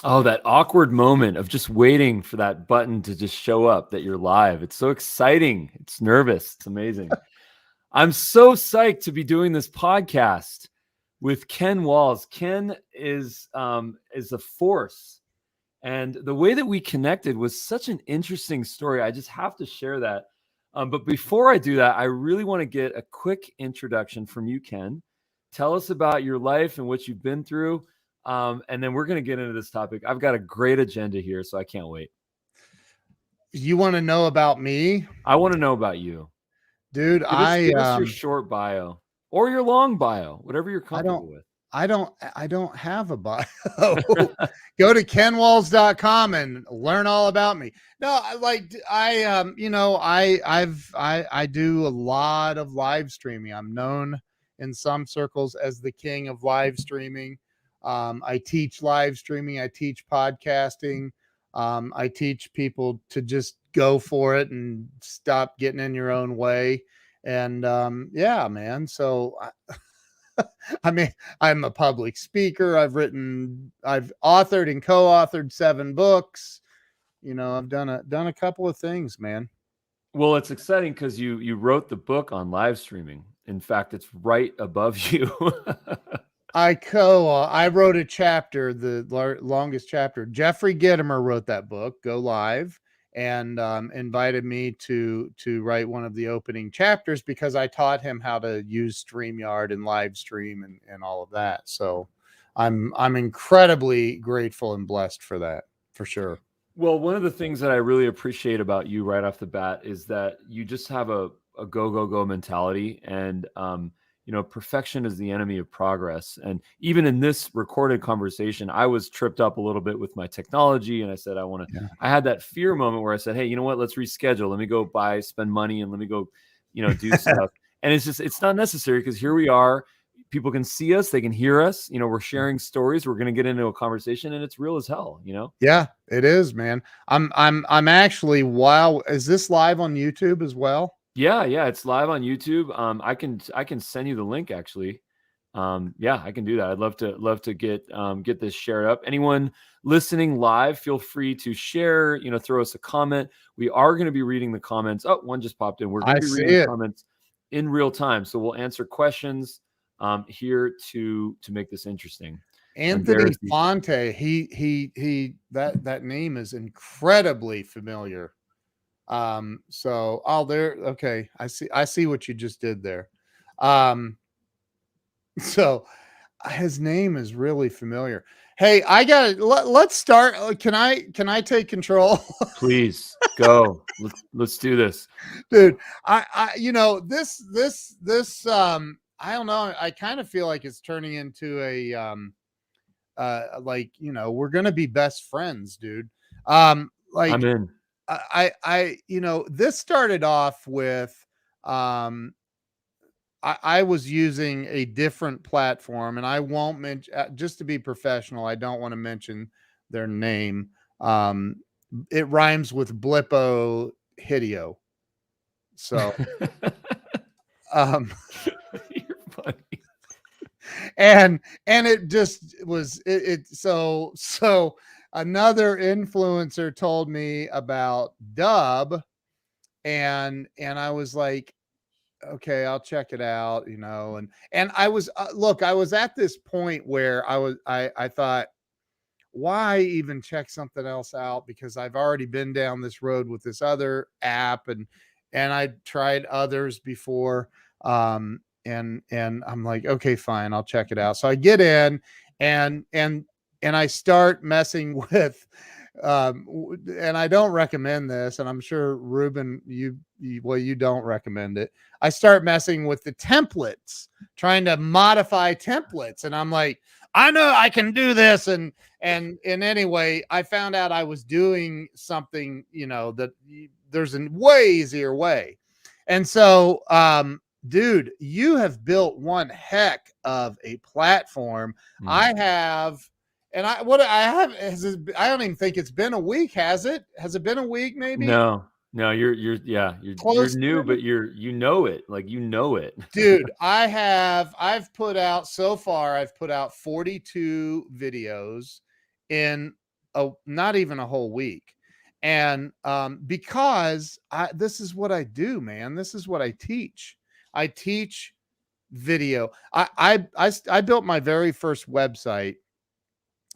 Oh, that awkward moment of just waiting for that button to just show up that you're live. It's so exciting. It's nervous. It's amazing. I'm so psyched to be doing this podcast with Ken Walls. Ken is a force. And the way that we connected was such an interesting story. I just have to share that. But before I do that, I really want to get a quick introduction from you, Ken. Tell us about your life and what you've been through. And then we're going to get into this topic. I've got a great agenda here, so I can't wait. You want to know about me? I want to know about you. Dude, Give us your short bio or your long bio, whatever you're I don't comfortable with. I don't have a bio. Go to kenwalls.com and learn all about me. No, I do a lot of live streaming. I'm known in some circles as the king of live streaming. I teach live streaming, I teach podcasting. I teach people to just go for it and stop getting in your own way. And yeah, man. So I mean, I'm a public speaker. I've authored and co-authored 7 books. I've done a couple of things, man. Well, it's exciting because you wrote the book on live streaming. In fact, it's right above you. I wrote a chapter, the longest chapter. Jeffrey Gitomer wrote that book, Go Live, and invited me to write one of the opening chapters because I taught him how to use StreamYard and live stream and all of that. So I'm incredibly grateful and blessed for that, for sure. Well, one of the things that I really appreciate about you right off the bat is that you just have a go, go, go mentality. And, perfection is the enemy of progress. And even in this recorded conversation, I was tripped up a little bit with my technology. And I said, I had that fear moment where I said, hey, you know what, let's reschedule. Let me go spend money and let me go, do stuff. And it's not necessary because here we are. People can see us, they can hear us. We're sharing stories. We're going to get into a conversation and it's real as hell, Yeah, it is, man. I'm actually, wow. Is this live on YouTube as well? Yeah, it's live on YouTube. I can send you the link actually. Yeah, I can do that. I'd love to get this shared up. Anyone listening live, feel free to share, throw us a comment. We are going to be reading the comments. Oh, one just popped in. We're going to be reading the comments in real time. So we'll answer questions here to make this interesting. Anthony Fonte, he that name is incredibly familiar. Okay, I see what you just did there. So his name is really familiar. Hey, let's start. Can I take control? Please go. Let's do this, dude. This I don't know. I kind of feel like it's turning into a we're gonna be best friends, dude. I'm in. This started off with I was using a different platform, and I won't mention, just to be professional, I don't want to mention their name. It rhymes with Blippo Hideo. So you're funny. And it just was so another influencer told me about Dubb, and I was like, okay, I'll check it out, and I was I was at this point where I thought, why even check something else out, because I've already been down this road with this other app, and I tried others before, and I'm like, okay, fine, I'll check it out. So I get in and I start messing with and I don't recommend this, and I'm sure Ruben, you don't recommend it. I start messing with the templates, trying to modify templates, and I'm like, I know I can do this, and anyway, I found out I was doing something, that there's a way easier way. And so dude, you have built one heck of a platform. I have, and I don't even think it's been a week. Has it been a week? Maybe. No, you're new, but you know it. Dude, I've put out 42 videos in not even a whole week. And because this is what I do, man. This is what I teach. I teach video. I built my very first website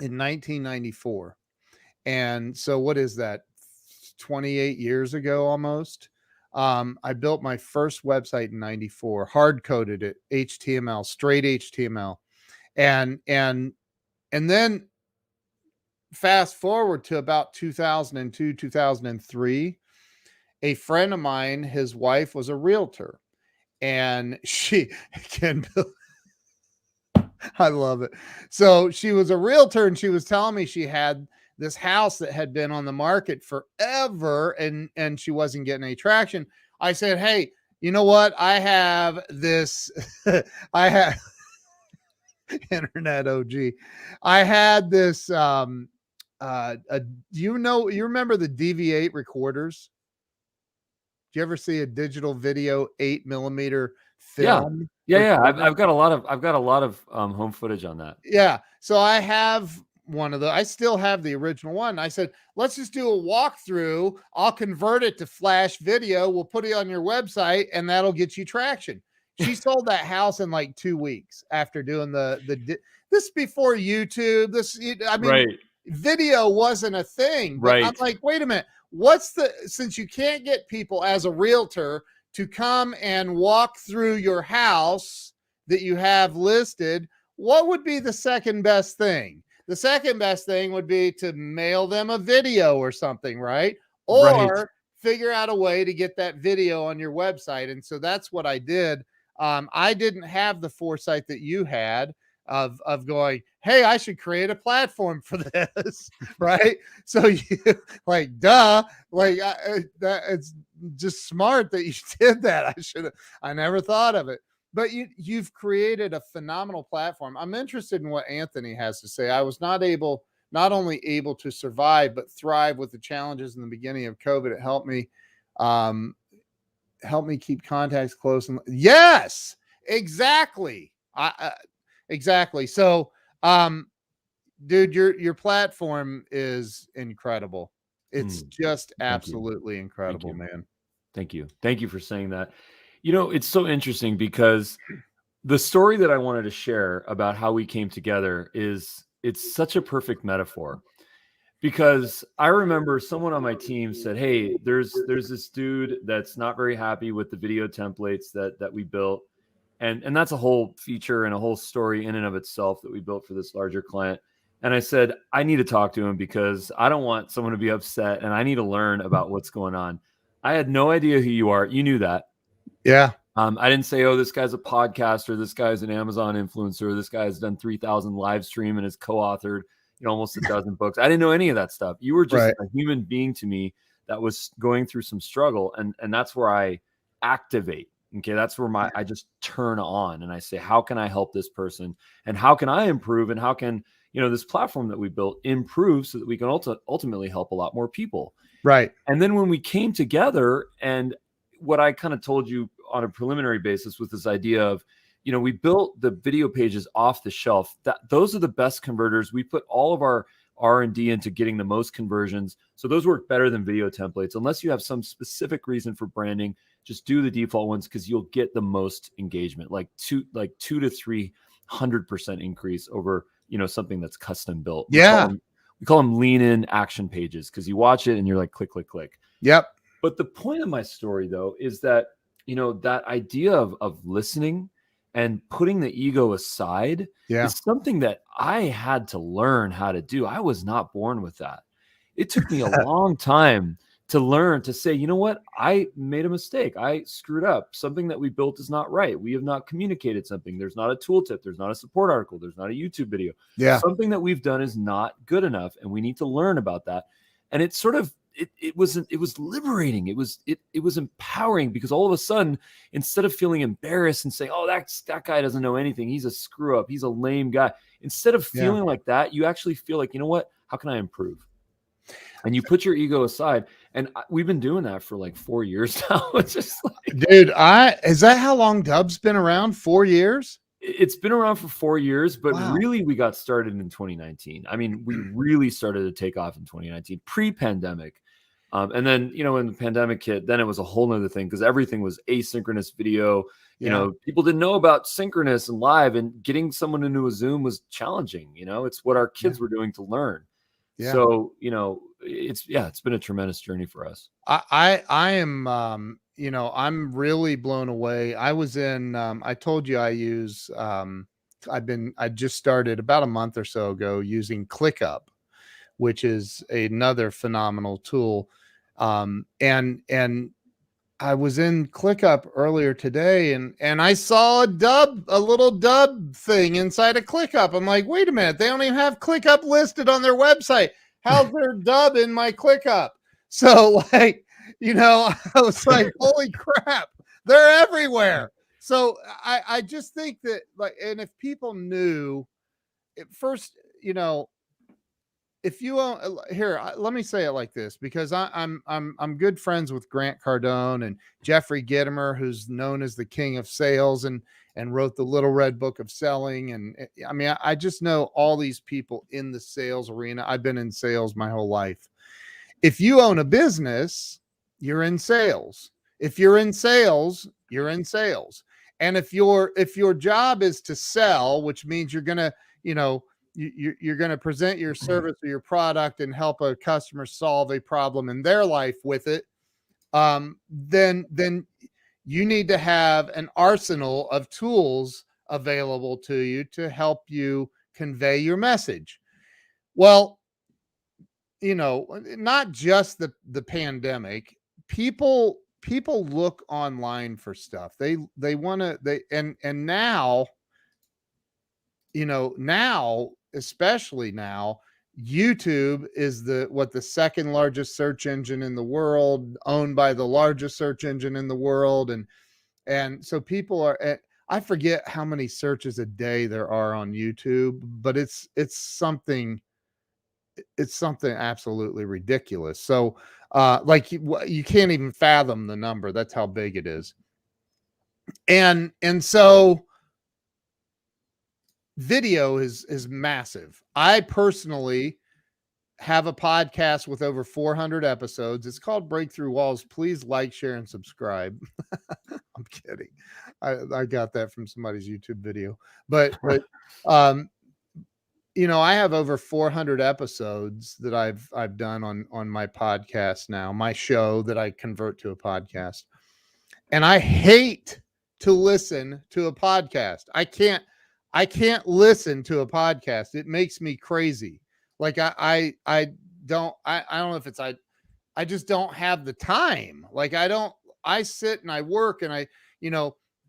in 1994. And so what is that? 28 years ago almost. I built my first website in 94, hard coded it, HTML, straight HTML. And then fast forward to about 2002, 2003, a friend of mine, his wife was a realtor, and she can, I love it. So she was a realtor, and she was telling me she had this house that had been on the market forever, and she wasn't getting any traction. I said, hey, you know what? I have this, I have internet OG. I had this, you remember the DV8 recorders? Do you ever see a digital video 8mm film? Yeah. I've got a lot of home footage on that. Yeah. So I have one of the, I still have the original one. I said, let's just do a walkthrough. I'll convert it to Flash video. We'll put it on your website and that'll get you traction. She sold that house in like 2 weeks after doing this before YouTube. Right. Video wasn't a thing, but right. I'm like, wait a minute. Since you can't get people as a realtor to come and walk through your house that you have listed, what would be the second best thing? The second best thing would be to mail them a video or something, right? Or figure out a way to get that video on your website. And so that's what I did. I didn't have the foresight that you had of going, hey, I should create a platform for this, right? So you like, duh, like that it's just smart that you did that. I never thought of it. But you've created a phenomenal platform. I'm interested in what Anthony has to say. I was not only able to survive, but thrive with the challenges in the beginning of COVID. It helped me keep contacts close. And yes, exactly. Exactly. So, dude, your platform is incredible. It's just absolutely incredible, man. Thank you. Thank you for saying that. You know, it's so interesting because the story that I wanted to share about how we came together it's such a perfect metaphor. Because I remember someone on my team said, hey, there's this dude that's not very happy with the video templates that we built. And that's a whole feature and a whole story in and of itself that we built for this larger client. And I said, I need to talk to him because I don't want someone to be upset and I need to learn about what's going on. I had no idea who you are. You knew that. Yeah. I didn't say, oh, this guy's a podcaster. This guy's an Amazon influencer. This guy's done 3,000 live stream and has co-authored almost a dozen books. I didn't know any of that stuff. You were just a human being to me that was going through some struggle. And that's where I activate. Okay. That's where I just turn on and I say, how can I help this person? And how can I improve? And how can, this platform that we built improve so that we can ultimately help a lot more people. Right. And then when we came together, and what I kind of told you on a preliminary basis with this idea of, we built the video pages off the shelf. Those are the best converters. We put all of our R&D into getting the most conversions. So those work better than video templates. Unless you have some specific reason for branding, just do the default ones because you'll get the most engagement, like 2 to 300% increase over, something that's custom built. Yeah. We call them lean in action pages because you watch it and you're like, click, click, click. Yep. But the point of my story though, is that, that idea of listening and putting the ego aside is something that I had to learn how to do. I was not born with that. It took me a long time to learn to say, you know what? I made a mistake. I screwed up. Something that we built is not right. We have not communicated something. There's not a tooltip. There's not a support article. There's not a YouTube video. Yeah. Something that we've done is not good enough. And we need to learn about that. And it's sort of, it was liberating. It was empowering because all of a sudden, instead of feeling embarrassed and saying, oh, that guy doesn't know anything. He's a screw up. He's a lame guy. Instead of feeling like that, you actually feel like, you know what? How can I improve? And you put your ego aside. And we've been doing that for like 4 years now. It's just like, dude, is that how long Dubb's been around? 4 years? It's been around for 4 years, but Wow. really we got started in 2019. I mean, we really started to take off in 2019, pre-pandemic. And then, when the pandemic hit, then it was a whole nother thing because everything was asynchronous video. Yeah. People didn't know about synchronous and live, and getting someone into a Zoom was challenging. It's what our Yeah. kids were doing to learn. Yeah. So, it's been a tremendous journey for us. I am, I'm really blown away. I was I told you I use, I just started about a month or so ago using ClickUp, which is another phenomenal tool. And I was in ClickUp earlier today and I saw a little Dubb thing inside of ClickUp. I'm like, wait a minute, they don't even have ClickUp listed on their website. How's there Dubb in my ClickUp? So like, I was like, holy crap, they're everywhere. So I just think that and if people knew at first, if you own here, let me say it like this, because I'm good friends with Grant Cardone and Jeffrey Gitomer, who's known as the king of sales and wrote the Little Red Book of Selling. And I mean, I just know all these people in the sales arena. I've been in sales my whole life. If you own a business, you're in sales. If you're in sales, you're in sales. And if your job is to sell, which means you're gonna, you're going to present your service or your product and help a customer solve a problem in their life with it, then you need to have an arsenal of tools available to you to help you convey your message. Well, not just the pandemic, people look online for stuff. They want to, and now, now, especially now, YouTube is the second largest search engine in the world, owned by the largest search engine in the world. And so people are I forget how many searches a day there are on YouTube, but it's something absolutely ridiculous. So like you can't even fathom the number. That's how big it is. And so video is massive. I personally have a podcast with over 400 episodes. It's called Breakthrough Walls. Please like, share, and subscribe. I'm kidding. I got that from somebody's YouTube video, but I have over 400 episodes that I've done on my podcast now, my show that I convert to a podcast. And I hate to listen to a podcast. I can't listen to a podcast. It makes me crazy. Like I don't know if it's I just don't have the time. Like I sit and I work and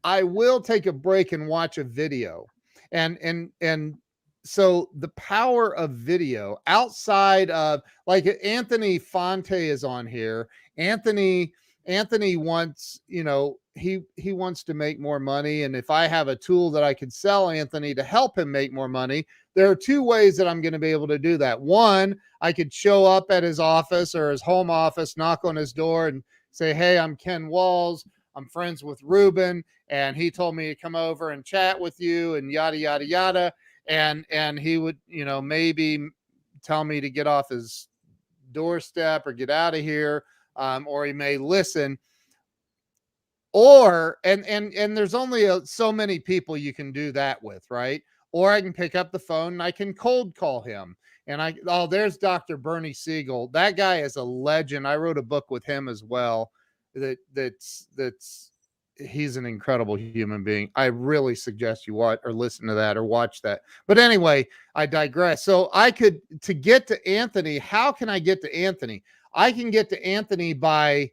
I will take a break and watch a video. And so the power of video outside of, like, Anthony Fonte is on here. Anthony wants, he wants to make more money. And if I have a tool that I could sell Anthony to help him make more money, there are two ways that I'm going to be able to do that. One, I could show up at his office or his home office, knock on his door and say, hey, I'm Ken Walls. I'm friends with Ruben, and he told me to come over and chat with you and yada, yada, yada. And he would, maybe tell me to get off his doorstep or get out of here. Or he may listen. Or, and there's only so many people you can do that with, right? Or I can pick up the phone and I can cold call him. And there's Dr. Bernie Siegel. That guy is a legend. I wrote a book with him as well. He's an incredible human being. I really suggest you watch or listen to that or watch that. But anyway, I digress. So to get to Anthony, how can I get to Anthony? I can get to Anthony by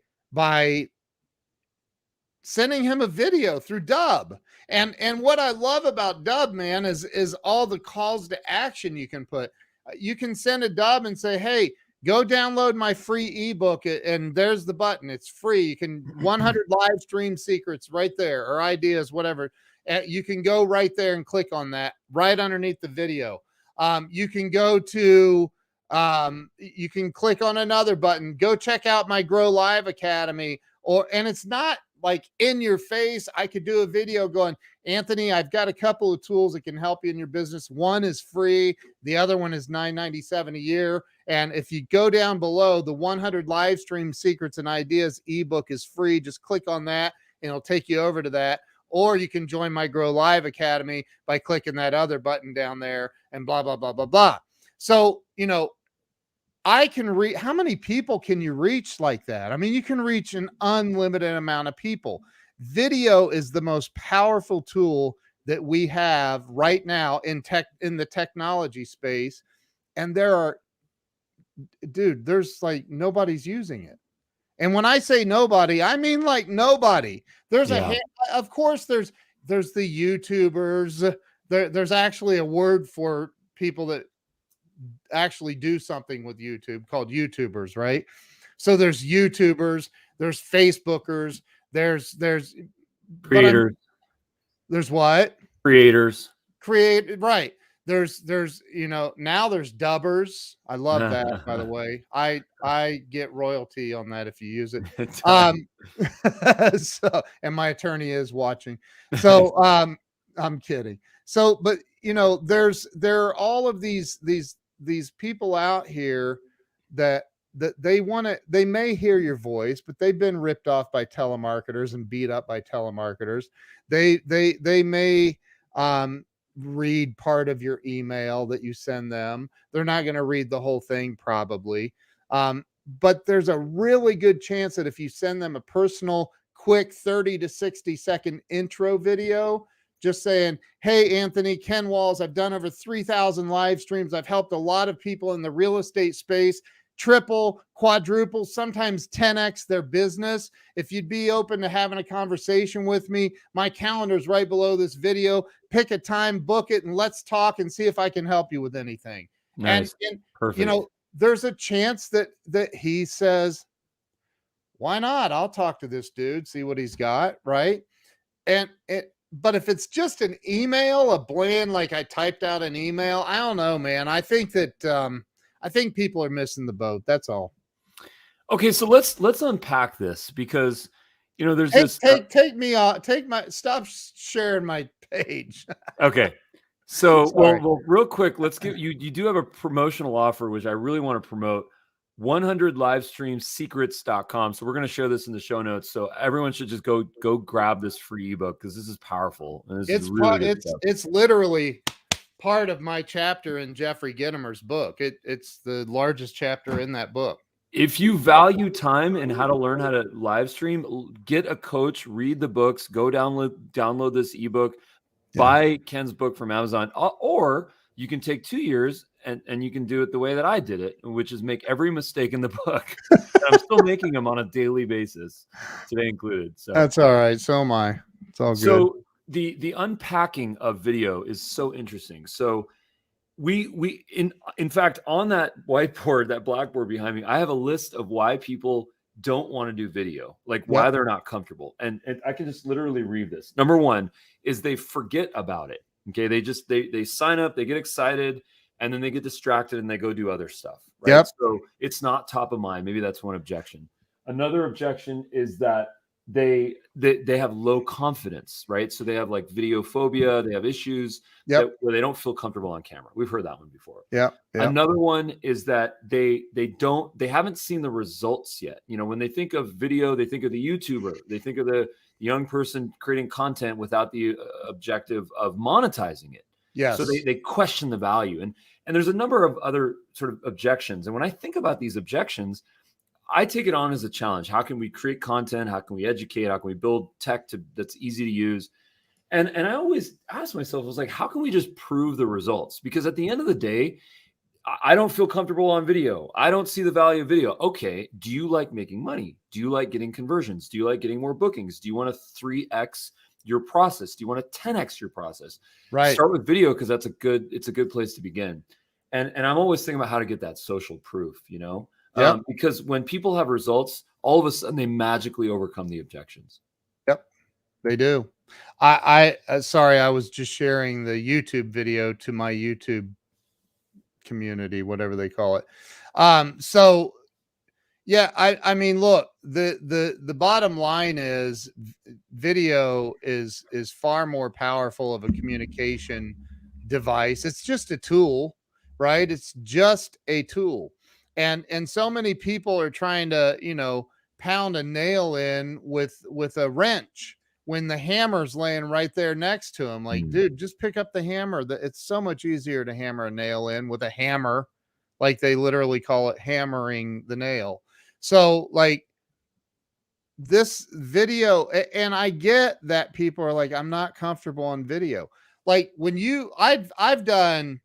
sending him a video through Dubb. And what I love about Dubb, man, is all the calls to action you can put. You can send a Dubb and say, hey, go download my free ebook, and there's the button. It's free. You can 100 live stream secrets right there, or ideas, whatever. You can go right there and click on that right underneath the video. You can go to, you can click on another button. Go check out my Grow Live Academy. And it's not like in your face. I could do a video going, Anthony, I've got a couple of tools that can help you in your business. One is free. The other one is $9.97 a year. And if you go down below, the 100 live stream secrets and ideas ebook is free. Just click on that and it'll take you over to that. Or you can join my Grow Live Academy by clicking that other button down there and blah, blah, blah, blah, blah. So, I can reach, how many people can you reach like that? I mean, you can reach an unlimited amount of people. Video is the most powerful tool that we have right now in the technology space. And there's like nobody's using it. And when I say nobody, I mean like nobody. There's of course there's the YouTubers. There's actually a word for people that actually do something with YouTube called YouTubers, right? So there's YouTubers, there's Facebookers, there's creators. There's what? Creators. Right. There's now there's dubbers. I love that, by the way. I get royalty on that if you use it. So, and my attorney is watching. So I'm kidding. So, but there are all of these people out here that they may hear your voice, but they've been ripped off by telemarketers and beat up by telemarketers. They may read part of your email that you send them. They're not going to read the whole thing probably. But there's a really good chance that if you send them a personal, quick 30 to 60 second intro video, just saying, hey, Anthony, Ken Walls, I've done over 3,000 live streams. I've helped a lot of people in the real estate space, triple, quadruple, sometimes 10x their business. If you'd be open to having a conversation with me, my calendar's right below this video. Pick a time, book it, and let's talk and see if I can help you with anything. Nice. And Perfect. There's a chance that he says, why not? I'll talk to this dude, see what he's got, right? But if it's just an email, a bland, like I typed out an email, I don't know, man. I think that I think people are missing the boat. That's all. Okay, so let's unpack this because there's stop sharing my page. Okay. So well, real quick, let's give you do have a promotional offer, which I really want to promote. 100livestreamsecrets.com. So we're going to share this in the show notes. So everyone should just go grab this free ebook because this is powerful. And it's literally part of my chapter in Jeffrey Gitomer's book. It's the largest chapter in that book. If you value time and how to learn how to live stream, get a coach, read the books, go download this ebook, buy Ken's book from Amazon, or you can take 2 years and you can do it the way that I did it, which is make every mistake in the book. I'm still making them on a daily basis, today included. So that's all right. So am I. It's all good. So the unpacking of video is so interesting. So we in fact, on that whiteboard, that blackboard behind me, I have a list of why people don't want to do video, like why they're not comfortable. And I can just literally read this. Number one is they forget about it. Okay. They sign up, they get excited, and then they get distracted and they go do other stuff. Right. Yep. So it's not top of mind. Maybe that's one objection. Another objection is that they have low confidence, right? So they have like video phobia, they have issues where they don't feel comfortable on camera. We've heard that one before. Yeah. Another one is that they haven't seen the results yet. When they think of video, they think of the YouTuber, they think of the young person creating content without the objective of monetizing it. Yes. So they question the value. And there's a number of other sort of objections. And when I think about these objections, I take it on as a challenge. How can we create content? How can we educate? How can we build tech that's easy to use? And I always ask myself, I was like, how can we just prove the results? Because at the end of the day, I don't feel comfortable on video. I don't see the value of video. Okay. Do you like making money? Do you like getting conversions? Do you like getting more bookings? Do you want to 3x your process? Do you want to 10x your process? Right. Start with video because it's a good place to begin. And I'm always thinking about how to get that social proof, because when people have results, all of a sudden they magically overcome the objections. Yep, they do. I sorry, I was just sharing the YouTube video to my YouTube community, whatever they call it. So Yeah, I mean, look, the bottom line is video is far more powerful of a communication device. It's just a tool, right? It's just a tool. And so many people are trying to, pound a nail in with a wrench when the hammer's laying right there next to him. Like, Mm. dude, just pick up the hammer. It's so much easier to hammer a nail in with a hammer. Like they literally call it hammering the nail. So like this video, and I get that people are like, I'm not comfortable on video. Like when I've done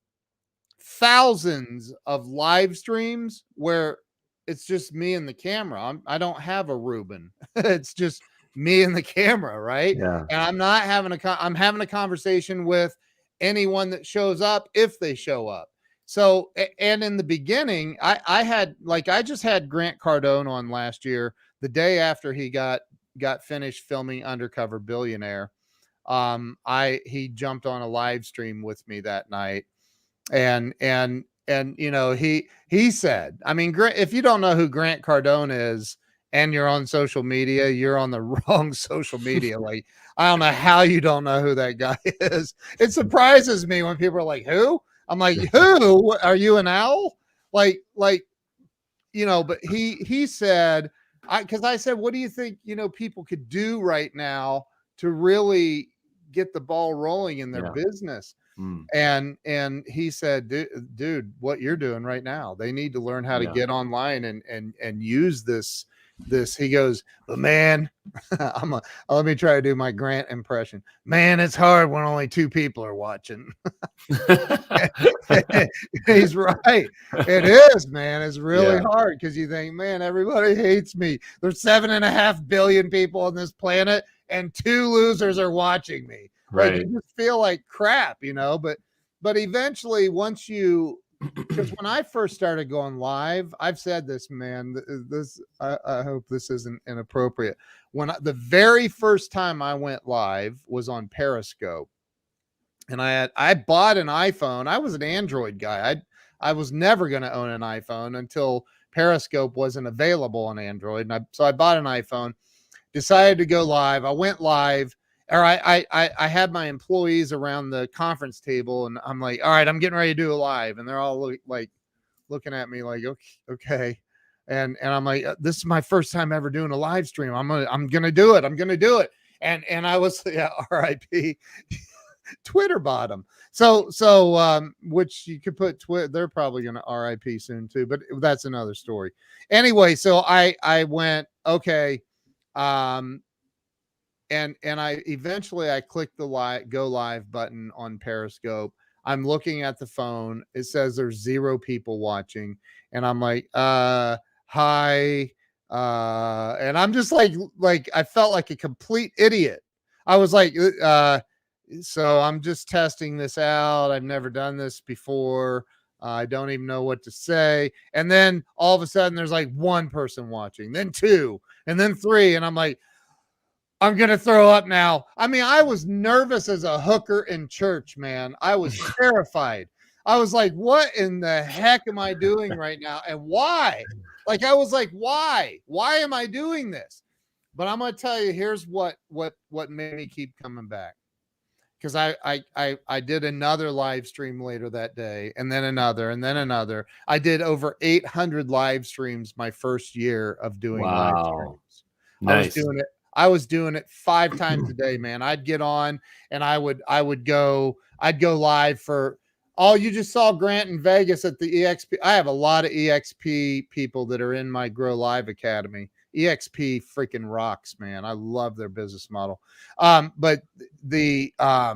thousands of live streams where it's just me and the camera. I don't have a Ruben. It's just me and the camera, right? Yeah. And I'm not having I'm having a conversation with anyone that shows up if they show up. So, and in the beginning, I just had Grant Cardone on last year, the day after he got finished filming Undercover Billionaire. He jumped on a live stream with me that night, and he said, I mean, if you don't know who Grant Cardone is and you're on social media, you're on the wrong social media. Like, I don't know how you don't know who that guy is. It surprises me when people are like, who? I'm like, who? Are you an owl? Like, but he said, because I said, what do you think, people could do right now to really get the ball rolling in their business? And he said, dude, what you're doing right now, they need to learn how to get online and use this. He goes, but man, let me try to do my Grant impression. Man, it's hard when only 2 people are watching. He's right. It is, man. It's really hard because you think, man, everybody hates me. There's 7.5 billion people on this planet and 2 losers are watching me. Right. Like, you just feel like crap, but eventually once because when I first started going live, I've said this, man, I hope this isn't inappropriate. The very first time I went live was on Periscope, and I bought an iPhone. I was an Android guy. I was never going to own an iPhone until Periscope wasn't available on Android. So I bought an iPhone, decided to go live. I went live, or I had my employees around the conference table, and I'm like, all right, I'm getting ready to do a live. And they're all looking at me like, okay. And I'm like, this is my first time ever doing a live stream. I'm going to do it. I'm going to do it. And I was, RIP. Twitter bottom. So which you could put Twitter. They're probably going to RIP soon too, but that's another story. Anyway, so I went, okay. And I eventually clicked the go live button on Periscope. I'm looking at the phone. It says there's 0 people watching. And I'm like, hi. And I'm just like I felt like a complete idiot. I was like, so I'm just testing this out. I've never done this before. I don't even know what to say. And then all of a sudden there's like 1 person watching, then 2, and then 3. And I'm like, I'm going to throw up now. I mean, I was nervous as a hooker in church, man. I was terrified. I was like, what in the heck am I doing right now? And why? Like, I was like, why? Why am I doing this? But I'm going to tell you, here's what made me keep coming back. Because I did another live stream later that day, and then another, and then another. I did over 800 live streams my first year of doing live streams. Nice. I was doing it 5 times a day, man. I'd get on and I'd go live for you just saw Grant in Vegas at the EXP. I have a lot of EXP people that are in my Grow Live Academy. EXP freaking rocks, man. I love their business model. But what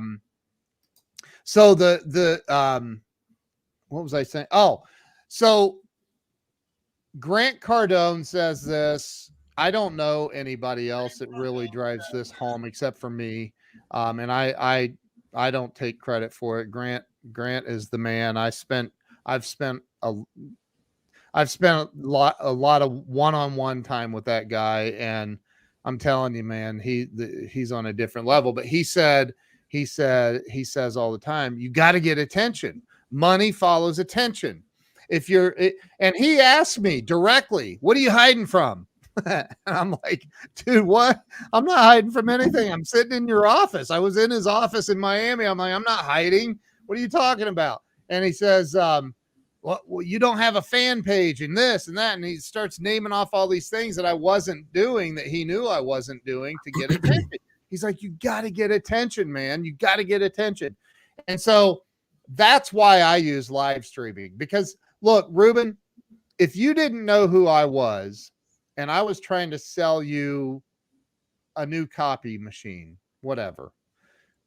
was I saying? Oh, so Grant Cardone says this. I don't know anybody else that really drives this home except for me. And I don't take credit for it. Grant is the man. I've spent a lot of one-on-one time with that guy, and I'm telling you, man, he's on a different level. But he says all the time, you got to get attention. Money follows attention. and he asked me directly, what are you hiding from? And I'm like, dude, what? I'm not hiding from anything. I'm sitting in your office. I was in his office in Miami. I'm like, I'm not hiding. What are you talking about? And he says, well, you don't have a fan page and this and that. And he starts naming off all these things that I wasn't doing that he knew I wasn't doing to get attention. He's like, you got to get attention, man. You got to get attention. And so that's why I use live streaming, because look, Ruben, if you didn't know who I was and I was trying to sell you a new copy machine, whatever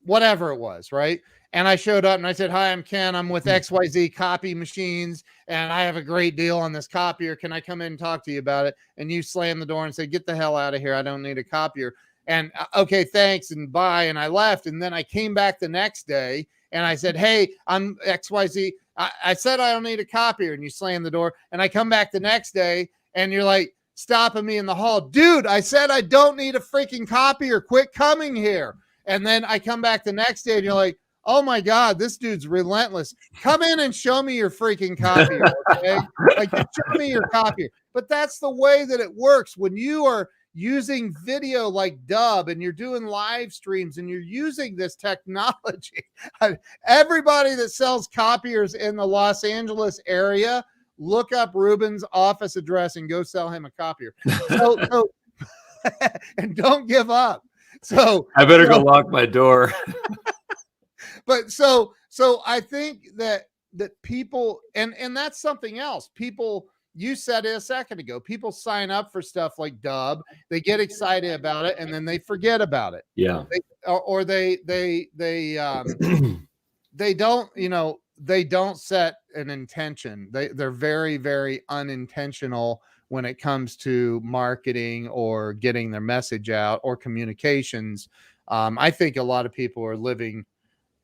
it was, right? And I showed up and I said, hi, I'm Ken. I'm with XYZ Copy Machines, and I have a great deal on this copier. Can I come in and talk to you about it? And you slam the door and say, get the hell out of here. I don't need a copier. And okay, thanks, and bye. And I left. And then I came back the next day and I said, hey, I'm XYZ. I said I don't need a copier. And you slam the door. And I come back the next day and you're like stopping me in the hall. Dude, I said I don't need a freaking copier. Quit coming here. And then I come back the next day and you're like, oh my God, this dude's relentless. Come in and show me your freaking copier. Okay? Like, show me your copier. But that's the way that it works when you are using video like Dubb and you're doing live streams and you're using this technology. Everybody that sells copiers in the Los Angeles area, look up Ruben's office address and go sell him a copier. So and don't give up. So I better go lock my door. But so I think that people, and that's something else. People, you said it a second ago, people sign up for stuff like Dubb, they get excited about it, and then they forget about it. Yeah. They don't, they don't set an intention. They're very, very unintentional when it comes to marketing or getting their message out or communications. I think a lot of people are living,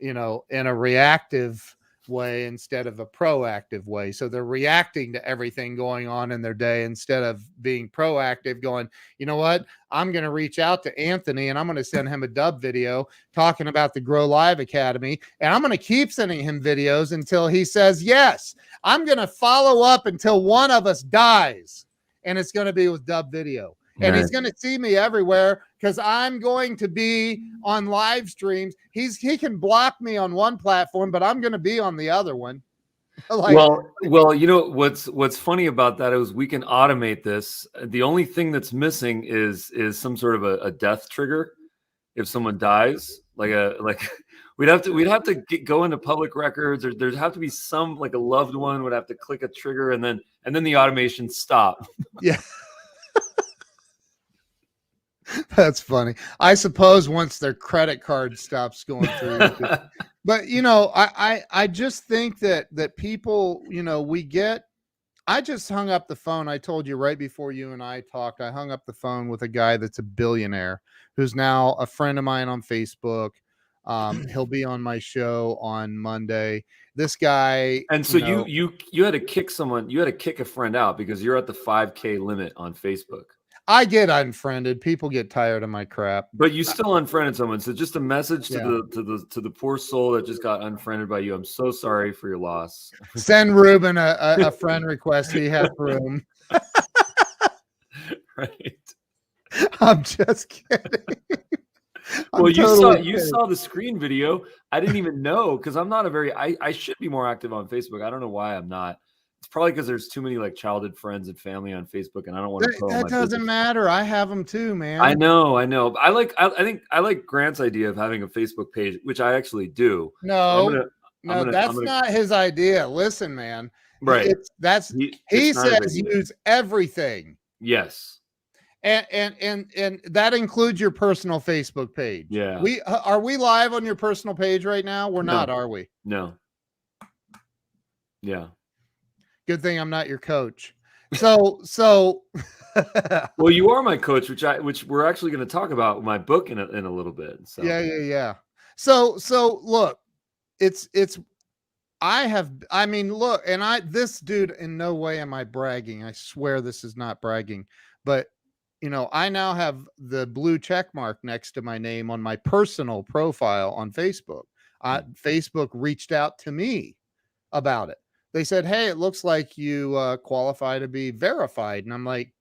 in a reactive way instead of a proactive way. So they're reacting to everything going on in their day instead of being proactive, going, you know what, I'm going to reach out to Anthony and I'm going to send him a Dubb video talking about the Grow Live Academy. And I'm going to keep sending him videos until he says, yes, I'm going to follow up until one of us dies. And it's going to be with Dubb video. And he's going to see me everywhere because I'm going to be on live streams. He can block me on one platform, but I'm going to be on the other one. Well, what's funny about that is we can automate this. The only thing that's missing is some sort of a death trigger. If someone dies, we'd have to go into public records, or there'd have to be some, like a loved one would have to click a trigger, and then the automation stop. Yeah. That's funny. I suppose once their credit card stops going through. But, I just think that people, I just hung up the phone. I told you right before you and I talked, I hung up the phone with a guy that's a billionaire who's now a friend of mine on Facebook. He'll be on my show on Monday. This guy. And so you had to kick someone, you had to kick a friend out because you're at the 5K limit on Facebook. I get unfriended. People get tired of my crap. But you still unfriended someone. So just a message to the poor soul that just got unfriended by you. I'm so sorry for your loss. Send Ruben a friend request. He has room. Right. I'm just kidding. Well, you saw the screen video. I didn't even know, because I'm not I should be more active on Facebook. I don't know why I'm not. It's probably because there's too many childhood friends and family on Facebook, and I don't want to. That doesn't matter. I have them too, man. I know. I think I like Grant's idea of having a Facebook page, which I actually do. No, that's not his idea. Listen, man. Right. He says use everything. Yes. And that includes your personal Facebook page. Yeah. Are we live on your personal page right now? We're not, are we? No. Yeah. Good thing I'm not your coach. So well, you are my coach, which we're actually going to talk about my book in a little bit. So yeah. So look, look, and this dude, in no way am I bragging. I swear this is not bragging, but I now have the blue check mark next to my name on my personal profile on Facebook. Facebook reached out to me about it. they said, "Hey, it looks like you qualify to be verified." And I'm like,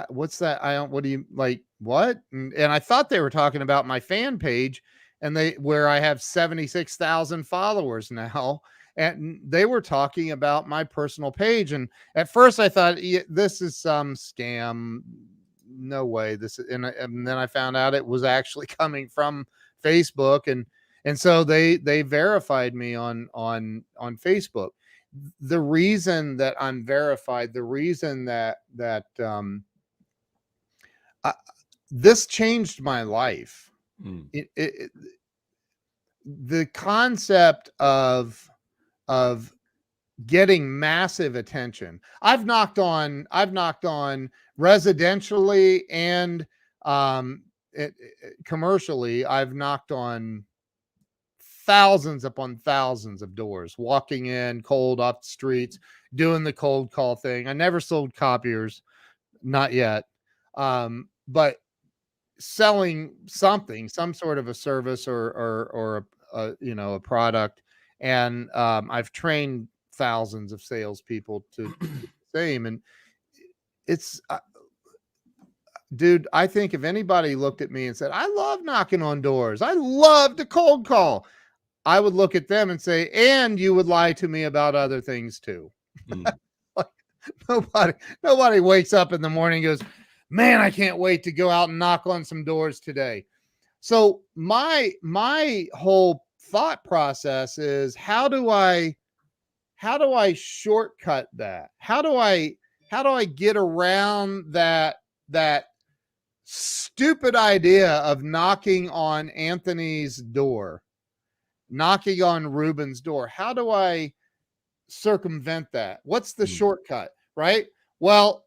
what's that? I don't, what do you like? What? And I thought they were talking about my fan page, and where I have 76,000 followers now. And they were talking about my personal page. And at first I thought, this is some scam. No way. And then I found out it was actually coming from Facebook. And so they verified me on Facebook. The reason that I'm verified, the reason that this changed my life. The concept of getting massive attention. I've knocked on residentially and commercially. I've knocked on thousands upon thousands of doors, walking in cold off the streets, doing the cold call thing. I never sold copiers, not yet. But selling something, some sort of a service or a product. And I've trained thousands of salespeople to do the same. And it's, dude, I think if anybody looked at me and said, I love knocking on doors, I love to cold call, I would look at them and say, and you would lie to me about other things too. Like, nobody wakes up in the morning and goes, man, I can't wait to go out and knock on some doors today. So my whole thought process is, how do I shortcut that? How do I get around that stupid idea of knocking on Anthony's door, knocking on Ruben's door? How do I circumvent that? What's the shortcut, right? Well,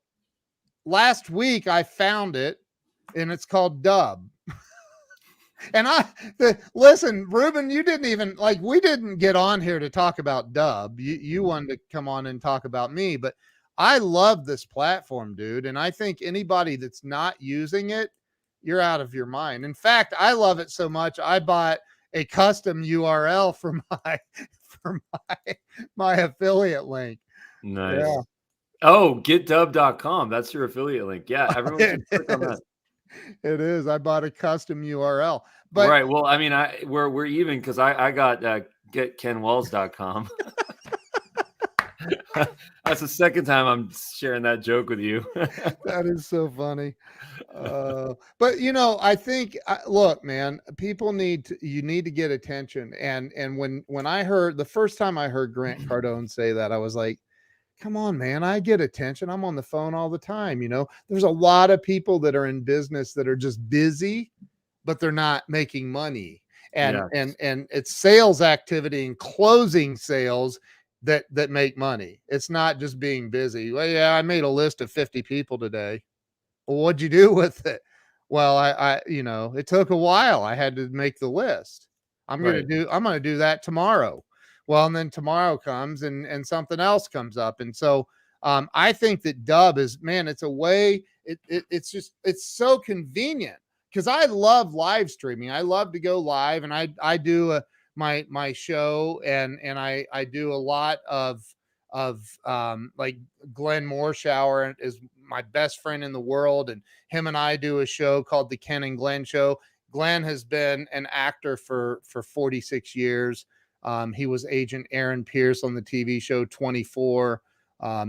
last week I found it, and it's called Dubb. And listen, Ruben, you didn't even we didn't get on here to talk about Dubb. You wanted to come on and talk about me, but I love this platform, dude. And I think anybody that's not using it, you're out of your mind. In fact, I love it so much, I bought a custom URL for my affiliate link. Nice. Yeah. Oh, getdubb.com. That's your affiliate link. Yeah, everyone should click on that. It is. I bought a custom URL. But right. Well, I mean, we're even, because I got getkenwells.com. That's the second time I'm sharing that joke with you. That is so funny. But I think, look, man, people need to get attention. And when I heard the first time I heard Grant Cardone say that, I was like, come on, man, I get attention. I'm on the phone all the time. There's a lot of people that are in business that are just busy, but they're not making money. And it's sales activity and closing sales that make money. It's not just being busy. Well, yeah, I made a list of 50 people today. Well, what'd you do with it? Well, I it took a while. I had to make the list. I'm going to do that tomorrow. Well, and then tomorrow comes and something else comes up. And so I think that Dubb is, man, it's a way, it's so convenient, because I love live streaming. I love to go live, and I do my show, and I do a lot of like Glenn Morshower is my best friend in the world, and him and I do a show called the Ken and Glenn Show. Glenn has been an actor for 46 years. He was Agent Aaron Pierce on the TV show 24.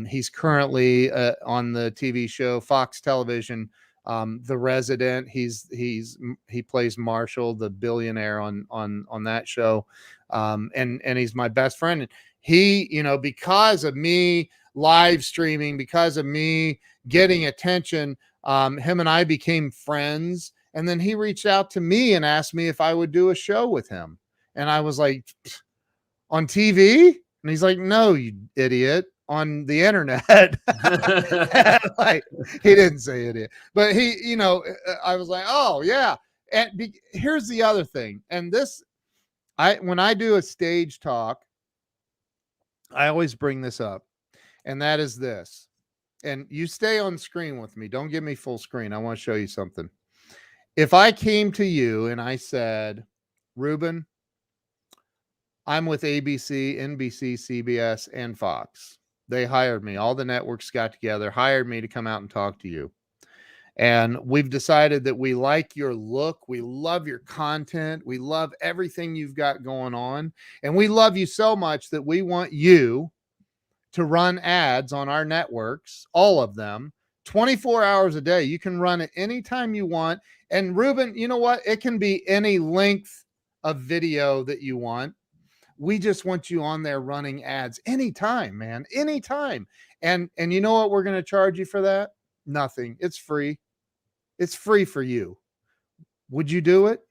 He's currently on the TV show Fox Television, The Resident. He plays Marshall, the billionaire on that show. And he's my best friend. He, because of me live streaming, because of me getting attention, him and I became friends. And then he reached out to me and asked me if I would do a show with him. And I was like, on TV? And he's like, no, you idiot, on the internet. Like, he didn't say idiot, but he, I was like, oh yeah. And here's the other thing. And this, when I do a stage talk, I always bring this up, and that is this. And you stay on screen with me. Don't give me full screen. I want to show you something. If I came to you and I said, Ruben, I'm with ABC, NBC, CBS, and Fox. They hired me. All the networks got together, hired me to come out and talk to you. And we've decided that we like your look. We love your content. We love everything you've got going on. And we love you so much that we want you to run ads on our networks, all of them, 24 hours a day. You can run it anytime you want. And Ruben, you know what? It can be any length of video that you want. We just want you on there running ads anytime, man, anytime. And you know what we're going to charge you for that? Nothing. It's free. It's free for you. Would you do it?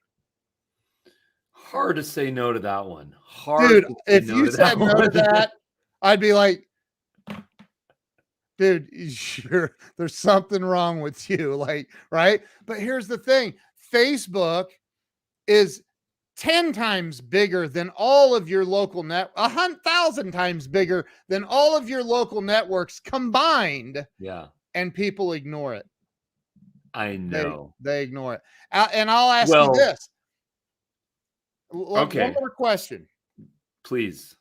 Hard to say no to that one. Hard Dude, to say if no you to said that no to one. that, I'd be like, dude, there's something wrong with you. Like, right? But here's the thing. Facebook is 10 times bigger than all of your local 1,000 times bigger than all of your local networks combined. Yeah. And people ignore it. I know. They ignore it. And I'll ask you this. Okay. One more question. Please.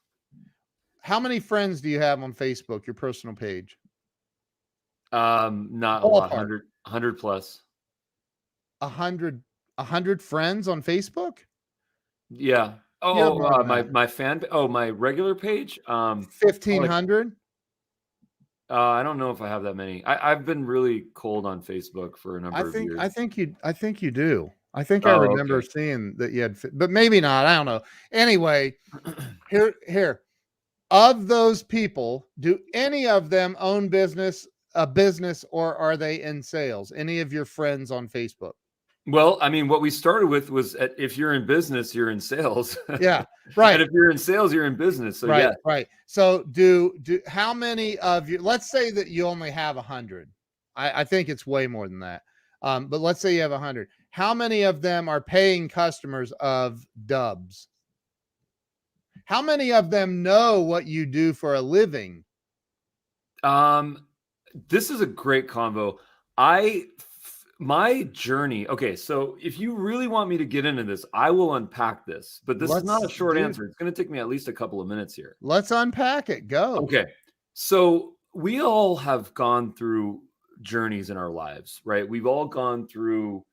How many friends do you have on Facebook, your personal page? Not a lot. 100 plus. 100 friends on Facebook? Yeah. Oh, my fan. Oh, my regular page. 1,500. I don't know if I have that many. I've been really cold on Facebook for a number of years. I think you do. I think I remember seeing that you had, but maybe not. I don't know. Anyway, here. Of those people, do any of them own a business, or are they in sales? Any of your friends on Facebook? Well, I mean, what we started with was if you're in business, you're in sales. Yeah, right. And if you're in sales, you're in business. So right, yeah. Right. So do how many of you, let's say that you only have 100. I think it's way more than that. But let's say you have 100. How many of them are paying customers of Dubb's? How many of them know what you do for a living? This is a great convo. My journey. Okay, so if you really want me to get into this, I will unpack this. But this is not a short answer. It's going to take me at least a couple of minutes here. Let's unpack it. Go. Okay. So we all have gone through journeys in our lives, right? We've all gone through,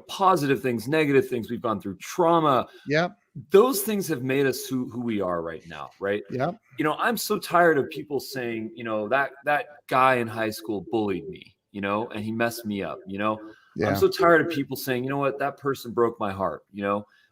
positive things, negative things. We've gone through trauma. Yep. Those things have made us who we are right now, right? Yep. I'm so tired of people saying, that guy in high school bullied me, and he messed me up, Yeah. I'm so tired of people saying, you know what, that person broke my heart,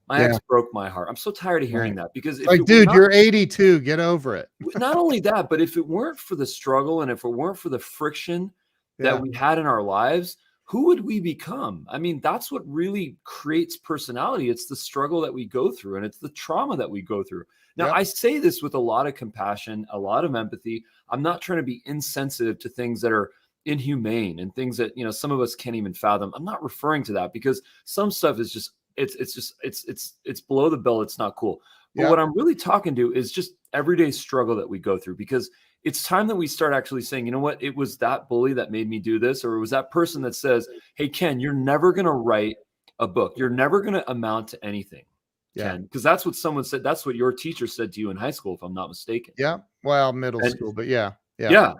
my ex broke my heart. I'm so tired of hearing that, because you're 82, get over it. Not only that, but if it weren't for the struggle and if it weren't for the friction that we had in our lives, who would we become? I mean, that's what really creates personality. It's the struggle that we go through, and it's the trauma that we go through. Now, I say this with a lot of compassion, a lot of empathy. I'm not trying to be insensitive to things that are inhumane and things that, some of us can't even fathom. I'm not referring to that, because some stuff is just, it's below the belt. It's not cool. But what I'm really talking to is just everyday struggle that we go through, because it's time that we start actually saying, you know what, it was that bully that made me do this, or it was that person that says, hey, Ken, you're never going to write a book. You're never going to amount to anything. Ken, because that's what someone said. That's what your teacher said to you in high school, if I'm not mistaken. Yeah. Well, middle school, but yeah.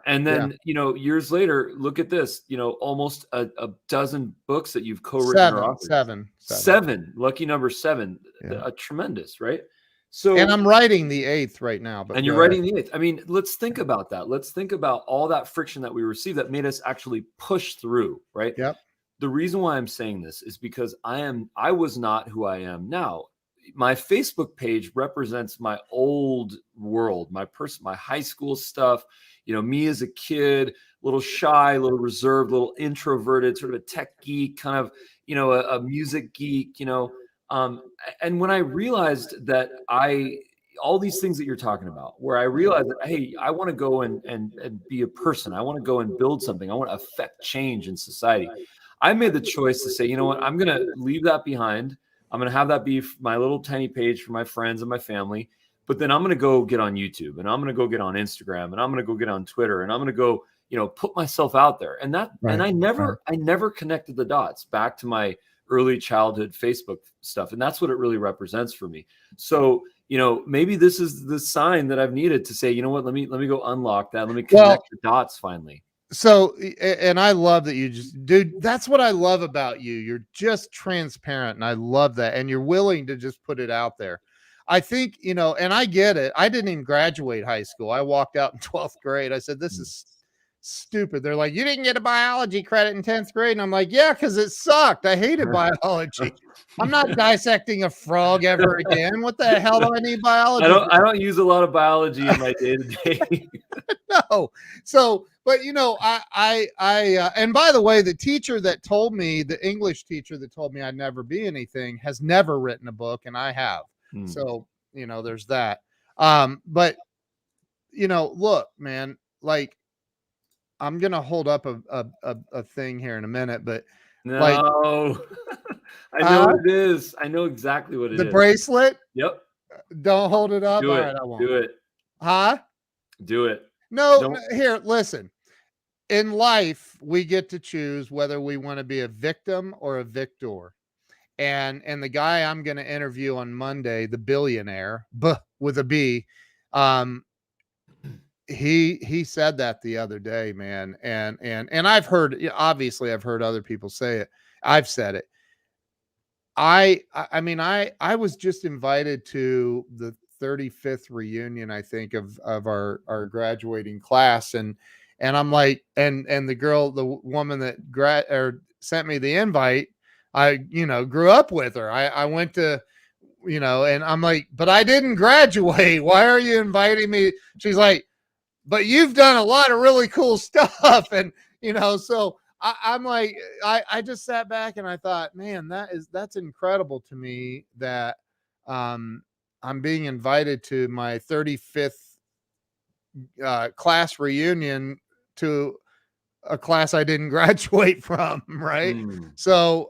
And then, years later, look at this, almost a dozen books that you've co-written. Seven, lucky number 7, a tremendous, right? So, and I'm writing the 8th right now. And you're writing the 8th. I mean, let's think about that. Let's think about all that friction that we received that made us actually push through, right? Yep. The reason why I'm saying this is because I was not who I am now. My Facebook page represents my old world, my high school stuff, me as a kid, a little shy, a little reserved, a little introverted, sort of a tech geek, kind of, a music geek, and when I realized that all these things that you're talking about, where I realized that, hey, I want to go and be a person. I want to go and build something. I want to affect change in society. I made the choice to say, you know what, I'm going to leave that behind. I'm going to have that be my little tiny page for my friends and my family. But then I'm going to go get on YouTube, and I'm going to go get on Instagram, and I'm going to go get on Twitter, and I'm going to go, put myself out there. And I never connected the dots back to my early childhood Facebook stuff. And that's what it really represents for me. So, maybe this is the sign that I've needed to say, you know what, let me go unlock that. Let me Well, connect the dots finally. so, and I love that you just, dude, that's what I love about you. You're just transparent, and I love that. And you're willing to just put it out there. I think, and I get it. I didn't even graduate high school. I walked out in 12th grade. I said, this is stupid. They're like, you didn't get a biology credit in 10th grade. And I'm like, yeah, because it sucked. I hated biology. I'm not dissecting a frog ever again. What the hell do I need biology? I don't use a lot of biology in my day to day. No. So, but and by the way, the teacher that told me, the English teacher that told me I'd never be anything, has never written a book, and I have. So, there's that. But look, man, like, I'm gonna hold up a thing here in a minute, but no, like, I know what it is. I know exactly what it is. The bracelet. Yep. Don't hold it up. Do All it. right, I won't. Do it. Huh? Do it. No, here, listen. In life, we get to choose whether we want to be a victim or a victor. And the guy I'm going to interview on Monday, the billionaire, with a B, he said that the other day, man. And I've heard, obviously I've heard other people say it. I've said it. I mean, I was just invited to the 35th reunion, I think, of our graduating class. And I'm like, and the woman that sent me the invite, I, grew up with her. I went to, and I'm like, but I didn't graduate. Why are you inviting me? She's like, but you've done a lot of really cool stuff. And, so I'm like, I just sat back and I thought, man, that's incredible to me that, I'm being invited to my 35th class reunion to a class I didn't graduate from. Right. So,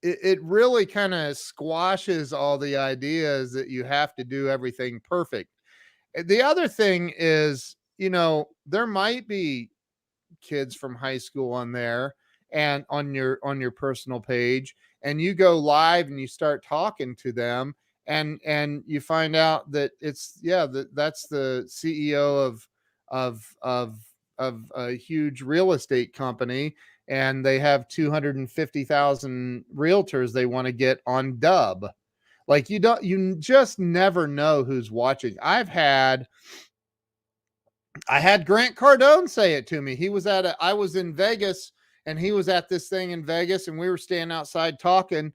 it really kind of squashes all the ideas that you have to do everything perfect. The other thing is, there might be kids from high school on there and on your personal page, and you go live and you start talking to them, and you find out that that's the CEO of a huge real estate company, and they have 250,000 realtors they want to get on Dubb. Like, you just never know who's watching. I had Grant Cardone say it to me. I was in Vegas, and he was at this thing in Vegas, and we were standing outside talking.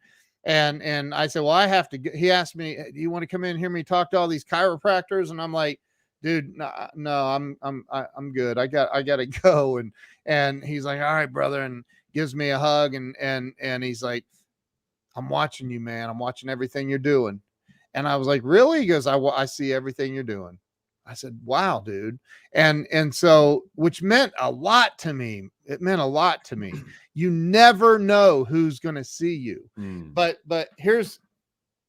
And I said, well, he asked me, do you want to come in and hear me talk to all these chiropractors? And I'm like, dude, no, I'm good. I got to go. And he's like, all right, brother. And gives me a hug. And he's like, I'm watching you, man. I'm watching everything you're doing. And I was like, really? He goes, I see everything you're doing. I said, wow, dude. And so, which meant a lot to me. It meant a lot to me. You never know who's going to see you. But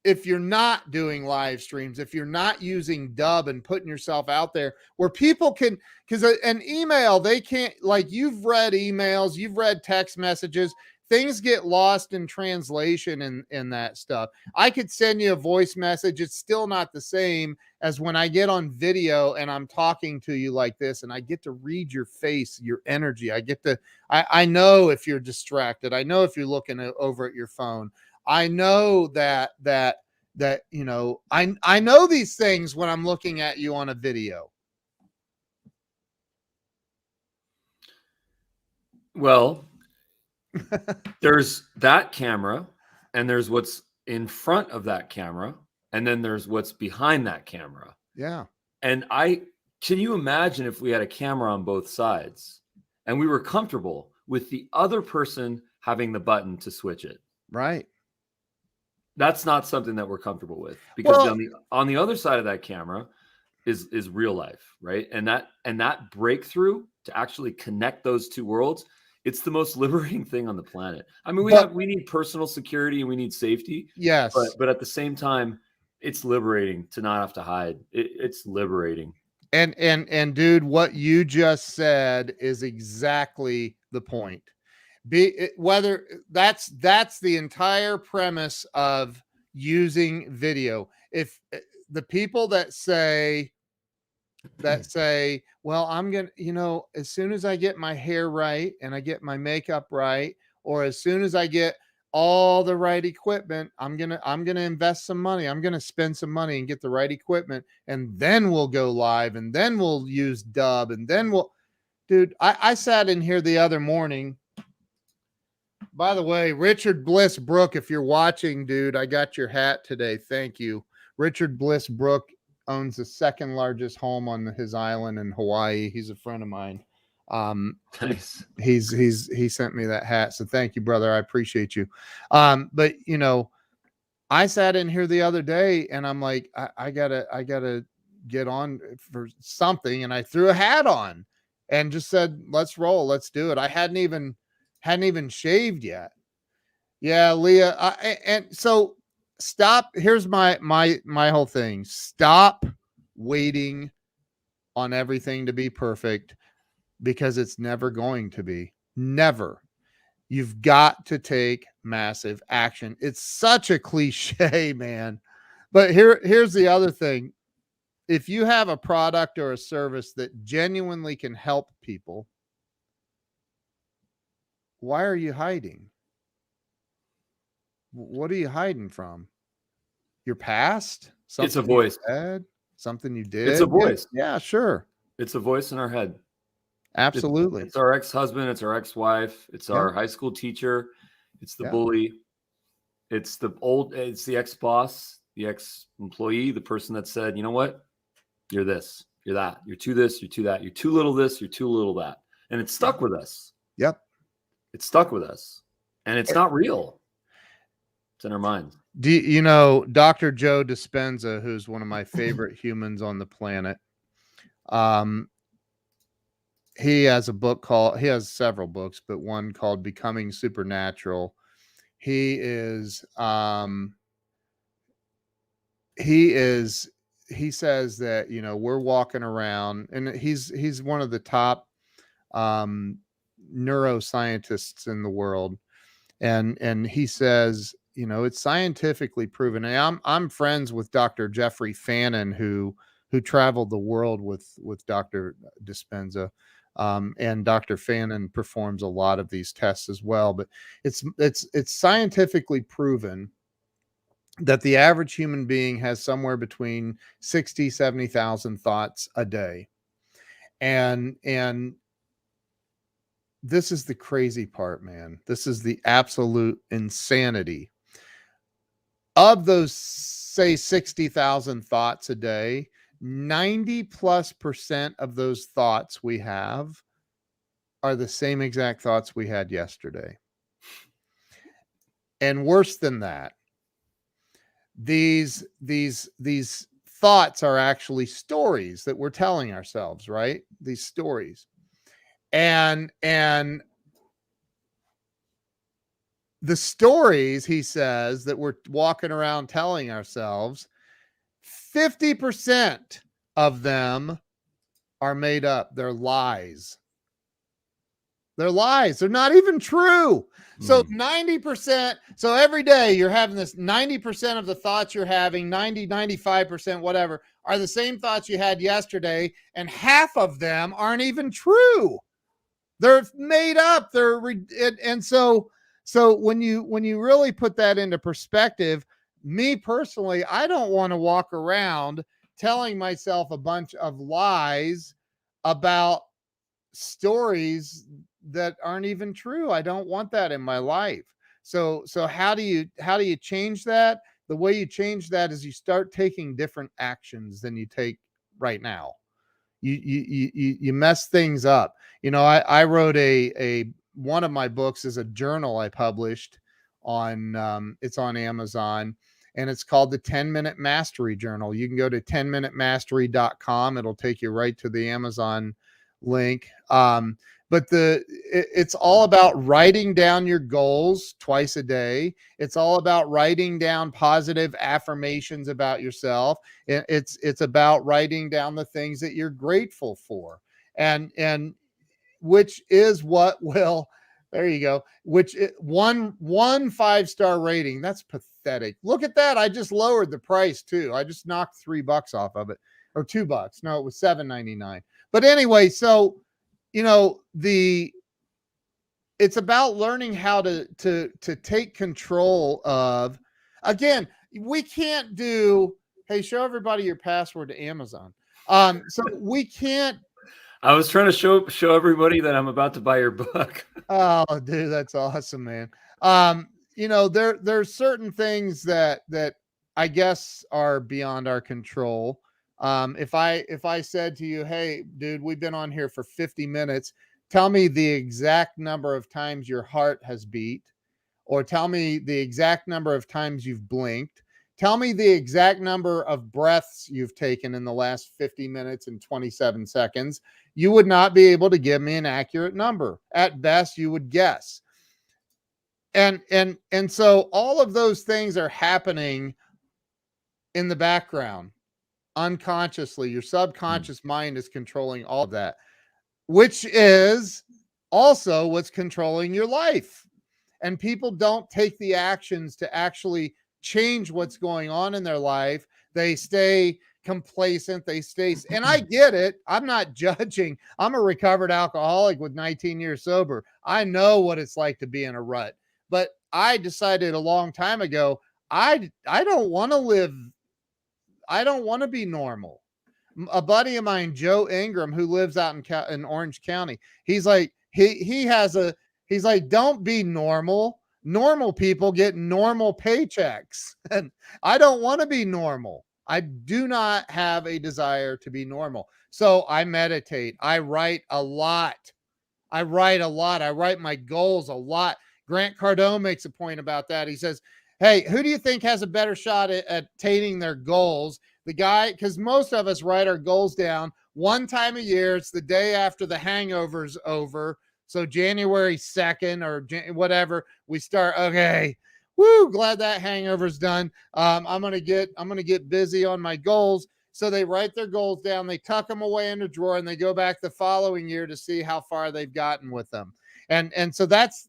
if you're not doing live streams, if you're not using Dubb and putting yourself out there where people can, because an email, they can't, like, you've read emails, you've read text messages, things get lost in translation and that stuff. I could send you a voice message. It's still not the same as when I get on video and I'm talking to you like this, and I get to read your face, your energy. I know if you're distracted. I know if you're looking over at your phone. I know that I know these things when I'm looking at you on a video. Well, there's that camera, and there's what's in front of that camera, and then there's what's behind that camera. Yeah. And can you imagine if we had a camera on both sides and we were comfortable with the other person having the button to switch it? Right. That's not something that we're comfortable with, because on the other side of that camera is real life, right? And that breakthrough to actually connect those two worlds, it's the most liberating thing on the planet. I mean, we need personal security and we need safety. Yes. But at the same time, it's liberating to not have to hide. It's liberating. And dude, what you just said is exactly the point. Whether that's the entire premise of using video. If the people that say, well, I'm going to, as soon as I get my hair right and I get my makeup right, or as soon as I get all the right equipment, I'm going to invest some money. I'm going to spend some money and get the right equipment, and then we'll go live, and then we'll use Dubb, and then dude, I sat in here the other morning. By the way, Richard Bliss Brook, if you're watching, dude, I got your hat today. Thank you. Richard Bliss Brook owns the second largest home on his island in Hawaii. He's a friend of mine. Nice. He sent me that hat. So thank you, brother. I appreciate you. But I sat in here the other day and I'm like, I gotta get on for something. And I threw a hat on and just said, let's roll. Let's do it. I hadn't even shaved yet. Yeah, Leah. And so stop. Here's my whole thing. Stop waiting on everything to be perfect, because it's never going to be. Never. You've got to take massive action. It's such a cliche, man. But here's the other thing. If you have a product or a service that genuinely can help people, why are you hiding? What are you hiding from? Your past? Something It's a voice. You said? Something you did? It's a voice. Yeah, sure. It's a voice in our head. Absolutely. It's our ex-husband. It's our ex-wife. It's our high school teacher. It's the bully. It's the ex-boss, the ex-employee, the person that said, you know what? You're this, you're that, you're too this, you're too that, you're too little this, you're too little that. And it's stuck with us. Yep. It's stuck with us. And it's not real. It's in our minds. Do you know Dr. Joe Dispenza, who's one of my favorite humans on the planet? He has several books, but one called Becoming Supernatural. He says that, we're walking around, and he's one of the top neuroscientists in the world. And he says, it's scientifically proven. And I'm friends with Dr. Jeffrey Fannin, who traveled the world with Dr. Dispenza. And Dr. Fannin performs a lot of these tests as well, but it's scientifically proven that the average human being has somewhere between 60, 70,000 thoughts a day. And this is the crazy part, man. This is the absolute insanity. Of those, say, 60,000 thoughts a day, 90+% of those thoughts we have are the same exact thoughts we had yesterday. And worse than that, these thoughts are actually stories that we're telling ourselves, right? These stories. And the stories, he says, that we're walking around telling ourselves, 50% of them are made up. They're lies. They're lies. They're not even true. So 90%. So every day you're having this 90% of the thoughts you're having, 95%, whatever, are the same thoughts you had yesterday. And half of them aren't even true. They're made up. And so when you really put that into perspective, me personally, I don't want to walk around telling myself a bunch of lies about stories that aren't even true. I don't want that in my life. So how do you change that? The way you change that is you start taking different actions than you take right now. You mess things up. I wrote one of my books is a journal I published on, it's on Amazon, and it's called the 10-Minute Mastery Journal. You can go to 10minutemastery.com. It'll take you right to the Amazon link. But it's all about writing down your goals twice a day. It's all about writing down positive affirmations about yourself. It's about writing down the things that you're grateful for, and which is what will There you go. One 5-star rating. That's pathetic. Look at that. I just lowered the price too. I just knocked $3 off of it, or $2. No, it was $7.99. But anyway, so it's about learning how to take control of. Again, we can't do, hey, show everybody your password to Amazon. So we can't. I was trying to show everybody that I'm about to buy your book. Oh, dude, that's awesome, man. There's certain things that I guess are beyond our control. If I said to you, hey, dude, we've been on here for 50 minutes, tell me the exact number of times your heart has beat, or tell me the exact number of times you've blinked. Tell me the exact number of breaths you've taken in the last 50 minutes and 27 seconds. You would not be able to give me an accurate number. At best, you would guess. And so all of those things are happening in the background, unconsciously. Your subconscious mind is controlling all of that, which is also what's controlling your life. And people don't take the actions to actually change what's going on in their life. They stay complacent. And I get it. I'm not judging. I'm a recovered alcoholic with 19 years sober. I know what it's like to be in a rut. But I decided a long time ago, I don't want to live. I don't want to be normal. A buddy of mine, Joe Ingram, who lives out in Orange County, he's like, he's like, don't be normal. Normal people get normal paychecks. And I don't want to be normal. I do not have a desire to be normal. So I meditate. I write a lot. I write my goals a lot. Grant Cardone makes a point about that. He says, hey, who do you think has a better shot at attaining their goals? The guy, because most of us write our goals down one time a year. It's the day after the hangover's over. So January 2nd or whatever, we start, okay, woo, glad that hangover's done. I'm going to get busy on my goals. So they write their goals down, they tuck them away in a drawer, and they go back the following year to see how far they've gotten with them. And so that's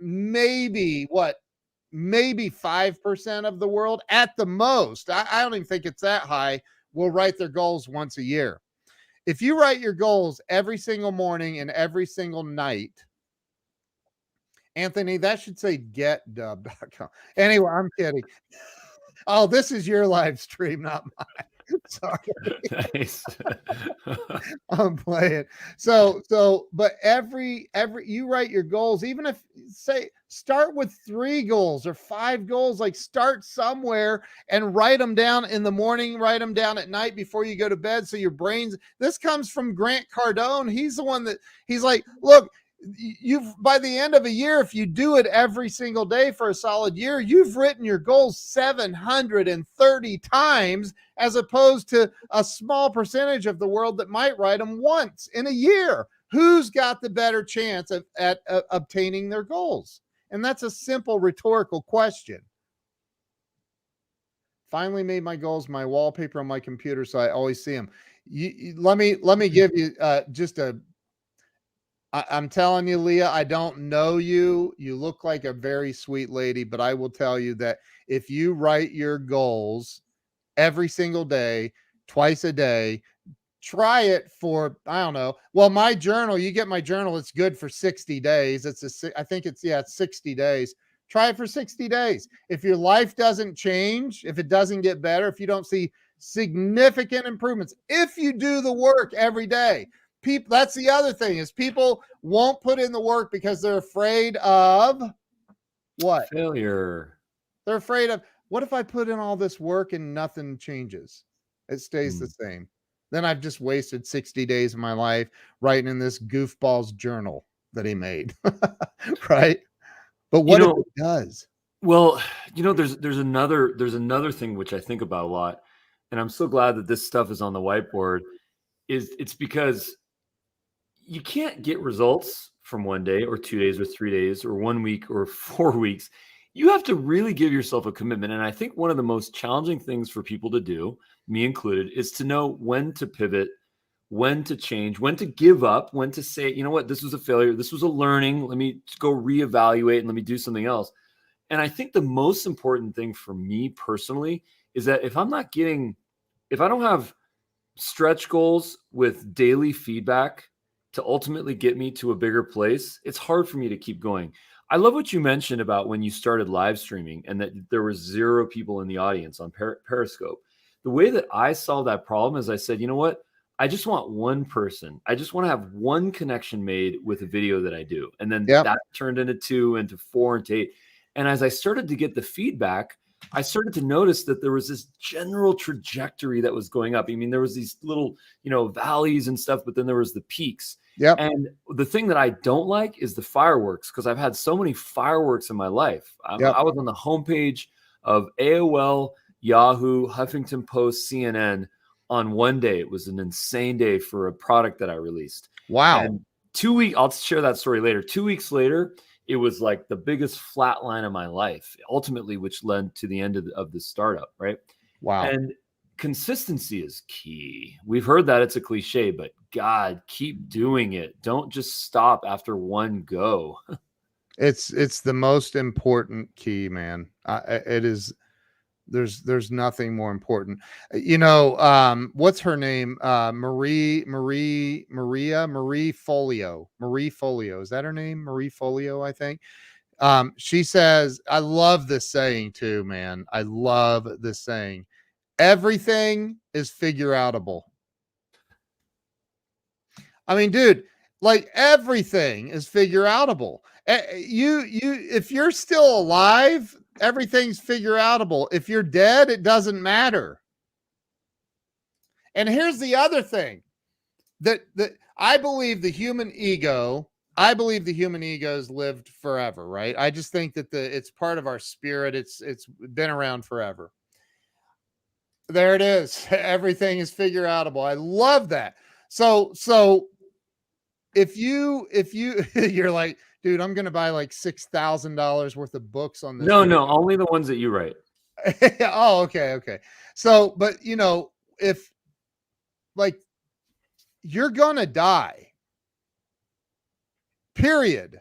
maybe 5% of the world at the most. I don't even think it's that high. Will write their goals once a year. If you write your goals every single morning and every single night, Anthony, that should say getdubb.com. Anyway, I'm kidding. Oh, this is your live stream, not mine. Sorry. Nice. I'm playing. So, but every you write your goals, even if start with 3 goals or 5 goals, like start somewhere and write them down in the morning, write them down at night before you go to bed. So your brains, this comes from Grant Cardone. He's the one that he's like, look, by the end of a year, if you do it every single day for a solid year, you've written your goals 730 times, as opposed to a small percentage of the world that might write them once in a year. Who's got the better chance at obtaining their goals? And that's a simple rhetorical question. Finally made my goals my wallpaper on my computer, so I always see them. Let me give you just a. I'm telling you, Leah, I don't know you. You look like a very sweet lady, but I will tell you that if you write your goals every single day, twice a day, try it for, I don't know. Well, my journal, you get my journal. It's good for 60 days. I think it's 60 days. Try it for 60 days. If your life doesn't change, if it doesn't get better, if you don't see significant improvements, if you do the work every day, that's the other thing, is people won't put in the work because they're afraid of what? Failure. They're afraid of, what if I put in all this work and nothing changes? It stays the same. Then I've just wasted 60 days of my life writing in this goofball's journal that he made. Right? But what if it does? Well, there's another thing which I think about a lot, and I'm so glad that this stuff is on the whiteboard. It's because you can't get results from 1 day or 2 days or 3 days or 1 week or 4 weeks. You have to really give yourself a commitment. And I think one of the most challenging things for people to do, me included, is to know when to pivot, when to change, when to give up, when to say, you know what, this was a failure, this was a learning, let me go reevaluate and let me do something else. And I think the most important thing for me personally is that if I don't have stretch goals with daily feedback to ultimately get me to a bigger place, it's hard for me to keep going. I love what you mentioned about when you started live streaming and that there were 0 people in the audience on Periscope. The way that I solved that problem is I said, you know what? I just want one person. I just want to have one connection made with a video that I do. And then Yep. that turned into 2, into 4, into 8. And as I started to get the feedback, I started to notice that there was this general trajectory that was going up. I mean, there was these little, valleys and stuff, but then there was the peaks. Yep. And the thing that I don't like is the fireworks, because I've had so many fireworks in my life. Yep. I was on the homepage of AOL, Yahoo, Huffington Post, CNN on one day. It was an insane day for a product that I released. Wow. And 2 weeks, I'll share that story later. 2 weeks later, it was like the biggest flat line of my life, ultimately, which led to the end of the startup, right? Wow. And consistency is key. We've heard that, it's a cliche, but God, keep doing it. Don't just stop after one go. It's the most important key, man. It is. There's nothing more important. What's her name? Marie Folio. Marie Folio. Is that her name? Marie Folio, I think. She says, I love this saying too, man. I love this saying. Everything is figure outable. I mean, dude, like everything is figure outable. If you're still alive, everything's figure outable. If you're dead, it doesn't matter. And here's the other thing that I believe the human ego has lived forever, right? I just think that it's part of our spirit. It's been around forever. There it is. Everything is figure outable. I love that. So if you you're like, dude, I'm gonna buy like $6,000 worth of books on this. No, only the ones that you write. Oh, okay. So, but if like you're gonna die, period.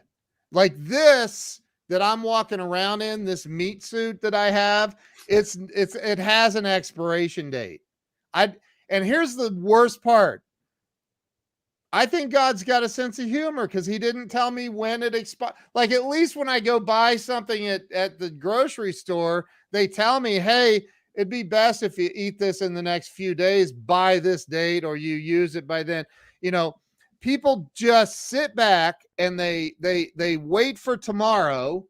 Like this that I'm walking around in, this meat suit that I have, it has an expiration date. And here's the worst part. I think God's got a sense of humor because he didn't tell me when it expired. Like at least when I go buy something at the grocery store, they tell me, hey, it'd be best if you eat this in the next few days by this date, or you use it by then. People just sit back and they wait for tomorrow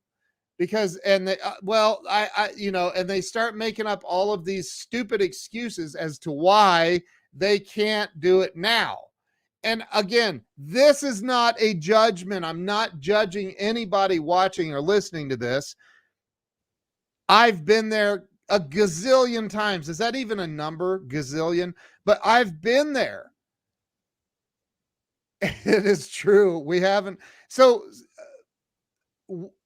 because, and they, and they start making up all of these stupid excuses as to why they can't do it now. And again, this is not a judgment. I'm not judging anybody watching or listening to this. I've been there a gazillion times. Is that even a number? Gazillion? But I've been there. It is true. We haven't. So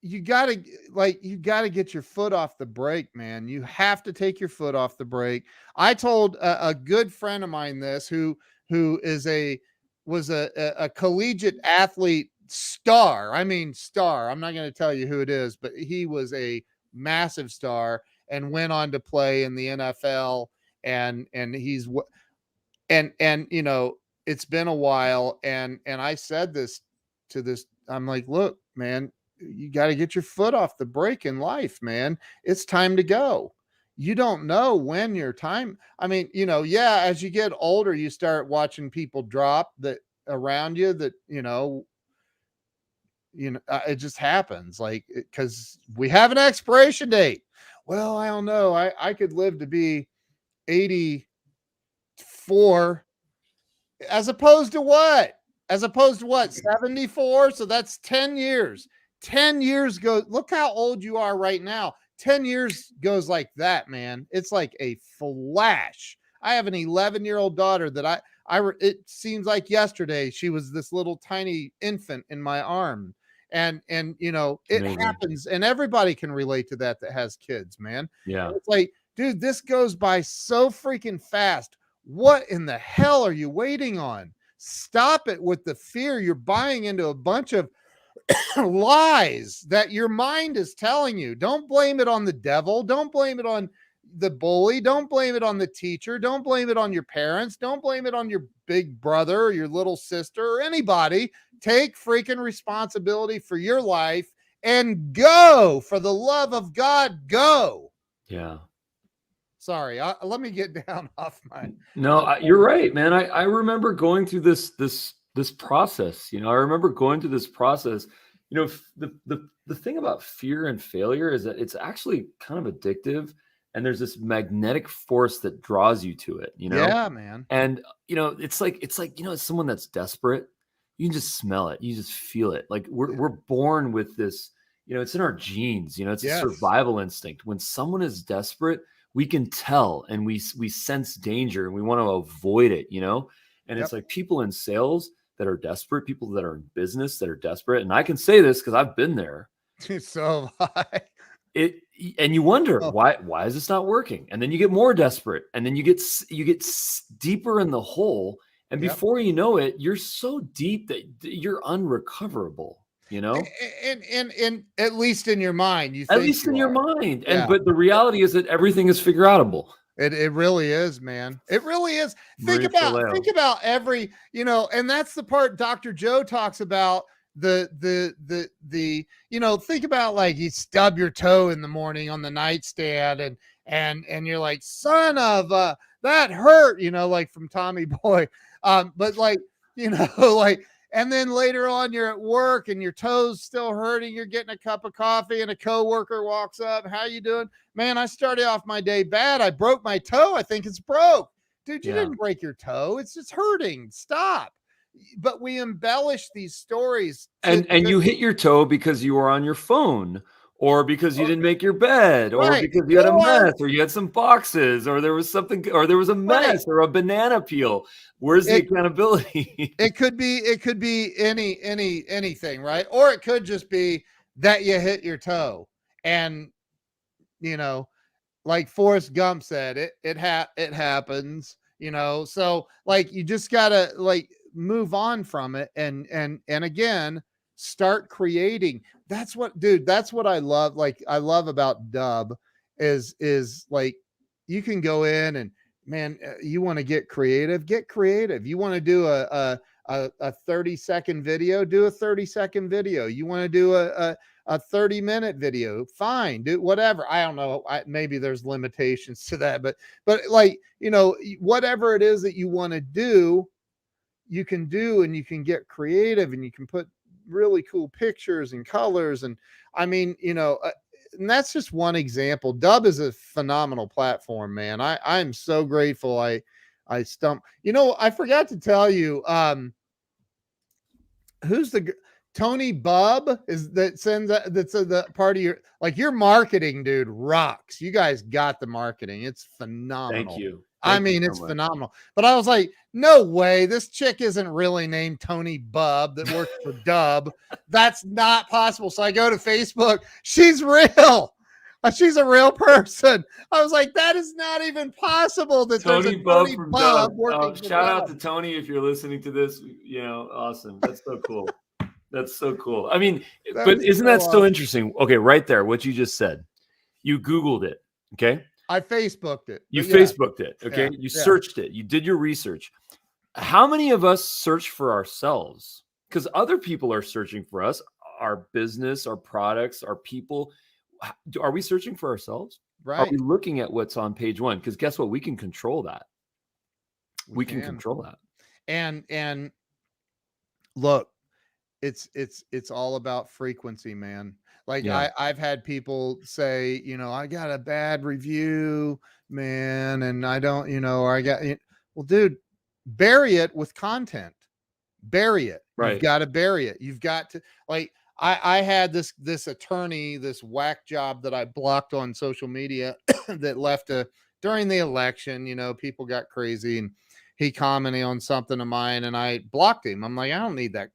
you gotta get your foot off the brake, man. You have to take your foot off the brake. I told a good friend of mine this, who was a collegiate athlete star. I mean, star. I'm not going to tell you who it is, but he was a massive star and went on to play in the NFL. And he's, and it's been a while. And I said this to this, I'm like, look, man, you got to get your foot off the brake in life, man. It's time to go. You don't know when your time. I mean, as you get older, you start watching people drop that around you that, it just happens, like, because we have an expiration date. Well, I don't know. I could live to be 84 as opposed to what? 74. So that's 10 years. 10 years goes. Look how old you are right now. 10 years goes like that, man. It's like a flash. I have an 11-year-old daughter that it seems like yesterday she was this little tiny infant in my arm. And it Amazing. Happens, and everybody can relate to that has kids, man. Yeah. And it's like, dude, this goes by so freaking fast. What in the hell are you waiting on? Stop it with the fear. You're buying into a bunch of lies that your mind is telling you. Don't blame it on the devil. Don't blame it on the bully. Don't blame it on the teacher. Don't blame it on your parents. Don't blame it on your big brother or your little sister or anybody. Take freaking responsibility for your life and go. For the love of God, go. Yeah. Sorry, let me get down off my. No, you're right, man. I remember going through this process. I remember going through this process. The thing about fear and failure is that it's actually kind of addictive, and there's this magnetic force that draws you to it. Yeah, man. And it's like it's someone that's desperate. You can just smell it. You just feel it. Like we're born with this. It's in our genes. It's a survival instinct. When someone is desperate, we can tell, and we sense danger, and we want to avoid it. And it's like people in sales that are desperate, people that are in business that are desperate. And I can say this because I've been there. So and you wonder why is this not working? And then you get more desperate, and then you get deeper in the hole. And before you know it, you're so deep that you're unrecoverable. And at least in your mind, at least in your mind. But the reality is that everything is figure outable. It really is, man. It really is. Think about every, and that's the part Dr. Joe talks about. Think about, like, you stub your toe in the morning on the nightstand and you're like, son of that hurt, like from Tommy Boy. But like, like, and then later on you're at work and your toe's still hurting. You're getting a cup of coffee and a coworker walks up. How you doing? Man, I started off my day bad. I broke my toe. I think it's broke. Dude, you didn't break your toe. It's just hurting. Stop. But we embellish these stories. And you hit your toe because you were on your phone, or because you didn't make your bed, or because you had a mess, or you had some boxes, or there was something, or there was a mess, or a banana peel. Where's the accountability? It could be anything, right? Or it could just be that you hit your toe, and like Forrest Gump said, it happens, So like, you just gotta, like, move on from it and again start creating. That's what I love. Like, I love about Dubb is like, you can go in and, man, you want to get creative. You want to do a 30-second video, do a 30-second video. You want to do a 30-minute video, fine, do whatever. I don't know. Maybe there's limitations to that, but like, whatever it is that you want to do, you can do, and you can get creative, and you can put really cool pictures and colors. And I mean, and that's just one example. Dubb is a phenomenal platform, man. I'm so grateful. I I forgot to tell you, who's the Tony Bubb is that sends that's the part of your marketing, dude, rocks. You guys got the marketing. It's phenomenal. Thank you. It's phenomenal. But I was like, no way. This chick isn't really named Tony Bubb that works for Dubb. That's not possible. So I go to Facebook. She's real. She's a real person. I was like, that is not even possible that Tony Bubb from Dubb Dubb. working. Shout out to Tony if you're listening to this. Awesome. That's so cool. That's so cool. I mean, but isn't that so interesting? Okay, right there, what you just said. You Googled it, okay? I Facebooked it. You Facebooked it, okay? You searched it. You did your research. How many of us search for ourselves? Because other people are searching for us, our business, our products, our people. Are we searching for ourselves? Right. Are we looking at what's on page one? Because guess what? We can control that. We can control that. And look, it's all about frequency, man. Like, I've had people say, I got a bad review, man, and I don't, or I got, well, dude, bury it with content. Bury it. Right. You've got to bury it. You've got to, like, I had this attorney, this whack job that I blocked on social media that left during the election, people got crazy, and he commented on something of mine, and I blocked him. I'm like, I don't need that.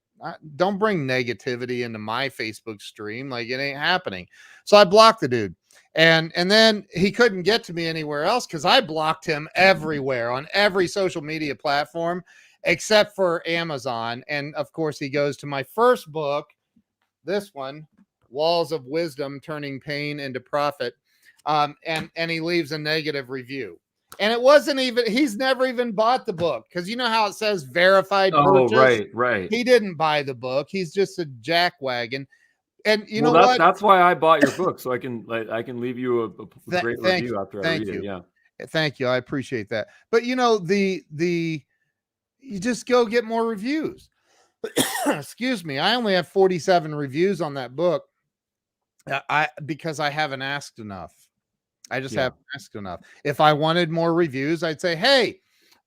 Don't bring negativity into my Facebook stream. Like, it ain't happening. So I blocked the dude. And then he couldn't get to me anywhere else because I blocked him everywhere on every social media platform except for Amazon. And of course, he goes to my first book, this one, Walls of Wisdom, Turning Pain into Profit. And he leaves a negative review. And it wasn't even, he's never even bought the book because you know how it says verified purchase? Right. He didn't buy the book. He's just a jackwagon. And you know Well, what? that's why I bought your book, so I can leave you a great review after I read it. Yeah. Thank you. I appreciate that. But you know, you just go get more reviews. Excuse me. I only have 47 reviews on that book. Because I haven't asked enough. I just haven't asked enough. If I wanted more reviews, I'd say, hey,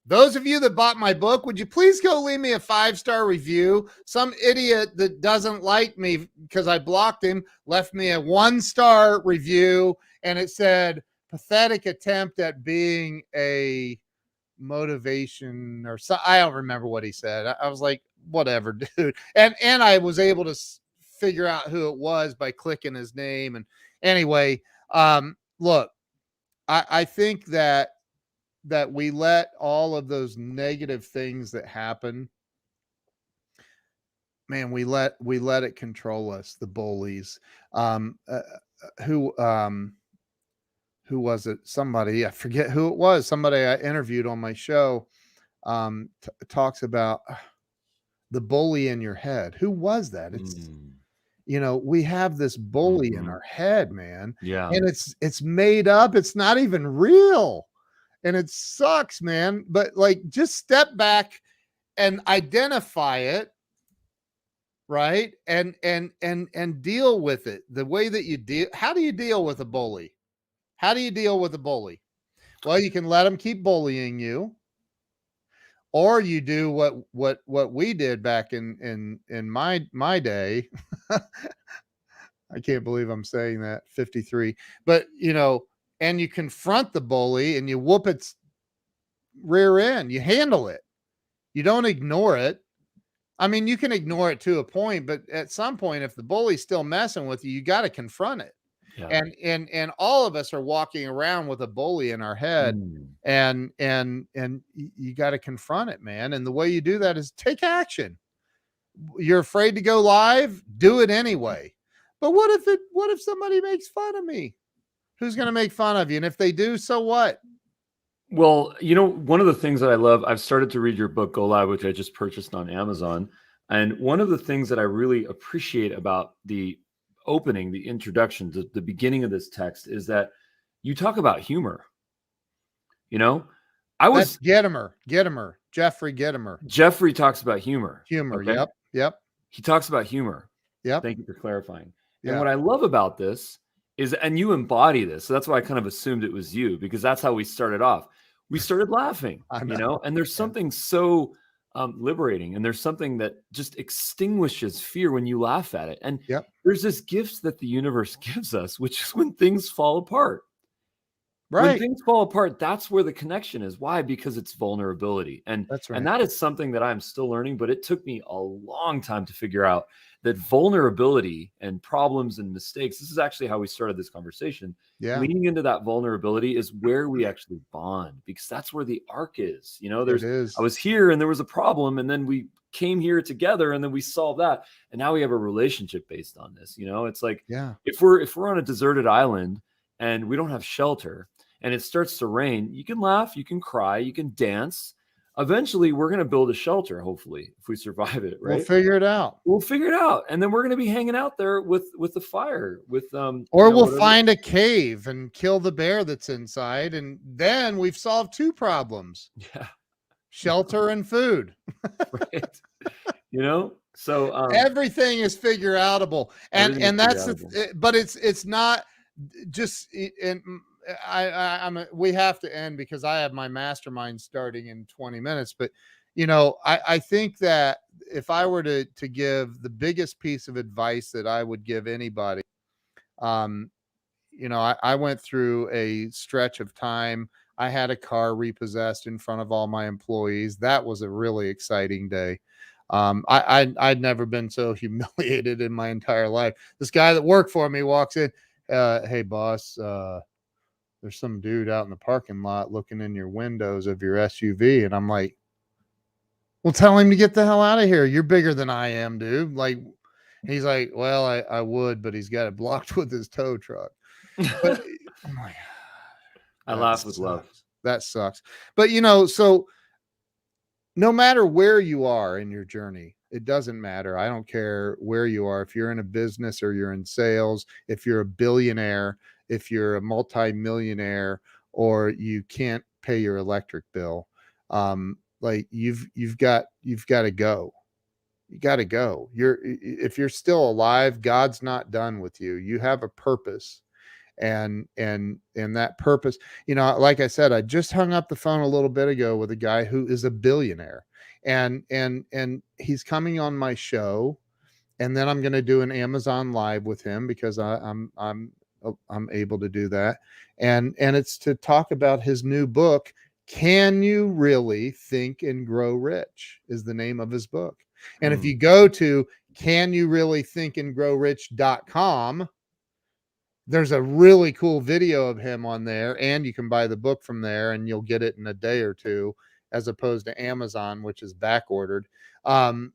those of you that bought my book, would you please go leave me a 5-star review? Some idiot that doesn't like me because I blocked him left me a 1-star review, and it said, pathetic attempt at being a motivation or so. I don't remember what he said. I was like, whatever, dude. And I was able to figure out who it was by clicking his name. And anyway, look, I think that we let all of those negative things that happen, man, we let it control us. The bullies, who was it? Somebody, I forget who it was. Somebody I interviewed on my show talks about the bully in your head. Who was that? It's you know, we have this bully in our head, man. Yeah. And it's made up. It's not even real. And it sucks, man. But like, just step back and identify it, right? And deal with it the way that you deal. How do you deal with a bully? How do you deal with a bully? Well, you can let them keep bullying you, or you do what we did back in my day. I can't believe I'm saying that, 53. But you know, and you confront the bully and you whoop its rear end. You handle it. You don't ignore it. I mean, you can ignore it to a point, but at some point, if the bully's still messing with you, you got to confront it. Yeah. And all of us are walking around with a bully in our head, and you got to confront it, man. And the way you do that is take action. You're afraid to go live, do it anyway. But what if somebody makes fun of me? Who's going to make fun of you? And if they do, so what? Well, you know, one of the things that I love, I've started to read your book, Go Live, which I just purchased on Amazon. And one of the things that I really appreciate about the opening, the introduction, the beginning of this text is that you talk about humor. You know, That's Gedimer, Jeffrey Gedimer. Jeffrey talks about humor. Okay? Yep. He talks about humor. Yep. Thank you for clarifying. Yeah. And what I love about this is, and you embody this, so that's why I kind of assumed it was you, because that's how we started off. We started laughing, you know, and there's something so liberating, and there's something that just extinguishes fear when you laugh at it. And there's this gift that the universe gives us, which is when things fall apart. Right. When things fall apart, that's where the connection is. Why? Because it's vulnerability. And that's right. And that is something that I'm still learning, but it took me a long time to figure out that vulnerability and problems and mistakes, this is actually how we started this conversation. Yeah. Leaning into that vulnerability is where we actually bond, because that's where the arc is. You know, I was here and there was a problem, and then we came here together and then we solved that. And now we have a relationship based on this. You know, it's like, if we're on a deserted island and we don't have shelter, and it starts to rain, you can laugh, you can cry, you can dance. Eventually, we're going to build a shelter, hopefully, if we survive it, right? We'll figure it out. And then we're going to be hanging out there with the fire, with or we'll find a cave and kill the bear that's inside, and then we've solved 2 problems. Yeah. Shelter and food. Right. You know? So everything is figure outable. And that's but it's not just we have to end because I have my mastermind starting in 20 minutes. But, you know, I think that if I were to give the biggest piece of advice that I would give anybody, you know, I went through a stretch of time. I had a car repossessed in front of all my employees. That was a really exciting day. I'd never been so humiliated in my entire life. This guy that worked for me walks in. hey boss, there's some dude out in the parking lot looking in your windows of your SUV. And I'm like, well, tell him to get the hell out of here. You're bigger than I am, dude. Like, he's like, well, I would, but he's got it blocked with his tow truck. But I'm like, I that laugh with sucks. love. That sucks. But so no matter where you are in your journey, it doesn't matter. I don't care where you are. If you're in a business or you're in sales, if you're a billionaire, if you're a multimillionaire, or you can't pay your electric bill, like you've got to go. You got to go. If you're still alive, God's not done with you. You have a purpose. And that purpose, like I said, I just hung up the phone a little bit ago with a guy who is a billionaire, and he's coming on my show, and then I'm going to do an Amazon live with him because I'm able to do that, and it's to talk about his new book. Can You Really Think and Grow Rich is the name of his book. And if you go to canyoureallythinkandgrowrich.com, there's a really cool video of him on there, and you can buy the book from there, and you'll get it in a day or two, as opposed to Amazon, which is back ordered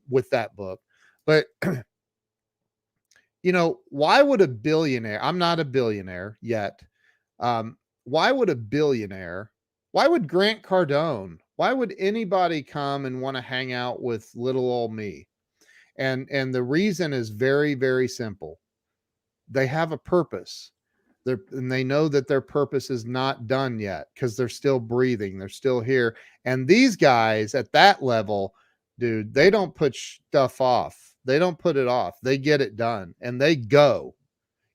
with that book. But why would a billionaire? I'm not a billionaire yet. Why would a billionaire? Why would Grant Cardone? Why would anybody come and want to hang out with little old me? And the reason is very, very simple. They have a purpose. And they know that their purpose is not done yet because they're still breathing. They're still here. And these guys at that level, dude, they don't put stuff off. They don't put it off. They get it done and they go.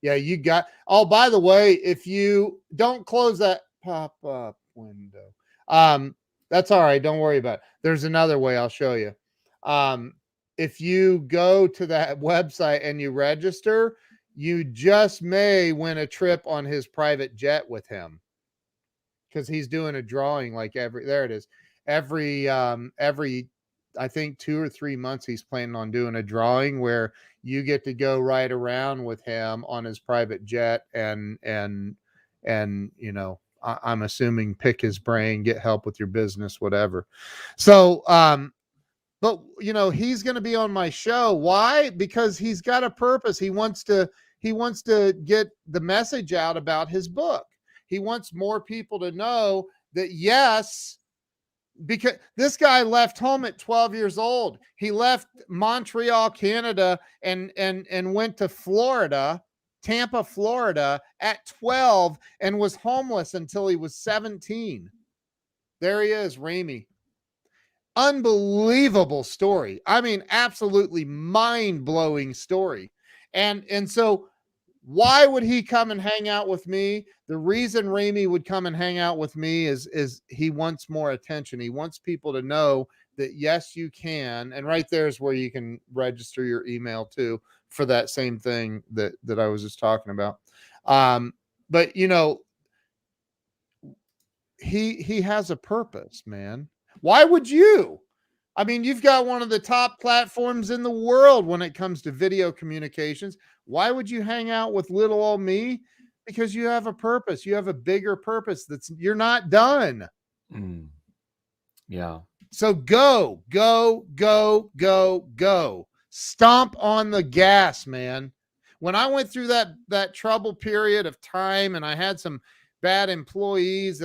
Yeah, oh, by the way, if you don't close that pop-up window, that's all right. Don't worry about it. There's another way I'll show you. If you go to that website and you register, you just may win a trip on his private jet with him, because he's doing a drawing like there it is. Every I think 2 or 3 months he's planning on doing a drawing where you get to go right around with him on his private jet and I'm assuming pick his brain, get help with your business, whatever. So but he's going to be on my show. Why? Because he's got a purpose. He wants to get the message out about his book. He wants more people to know that, yes, because this guy left home at 12 years old. He left Montreal, Canada, and went to Florida, Tampa, Florida at 12, and was homeless until he was 17. There he is, Ramy. Unbelievable story. I mean, absolutely mind-blowing story. And so why would he come and hang out with me? The reason Ramy would come and hang out with me is he wants more attention. He wants people to know that, yes, you can. And right there is where you can register your email too for that same thing that I was just talking about. But he has a purpose, man. Why would you? I mean, you've got one of the top platforms in the world when it comes to video communications. Why would you hang out with little old me? Because you have a purpose. You have a bigger purpose you're not done. Yeah. So go. Stomp on the gas, man. When I went through that trouble period of time and I had some bad employees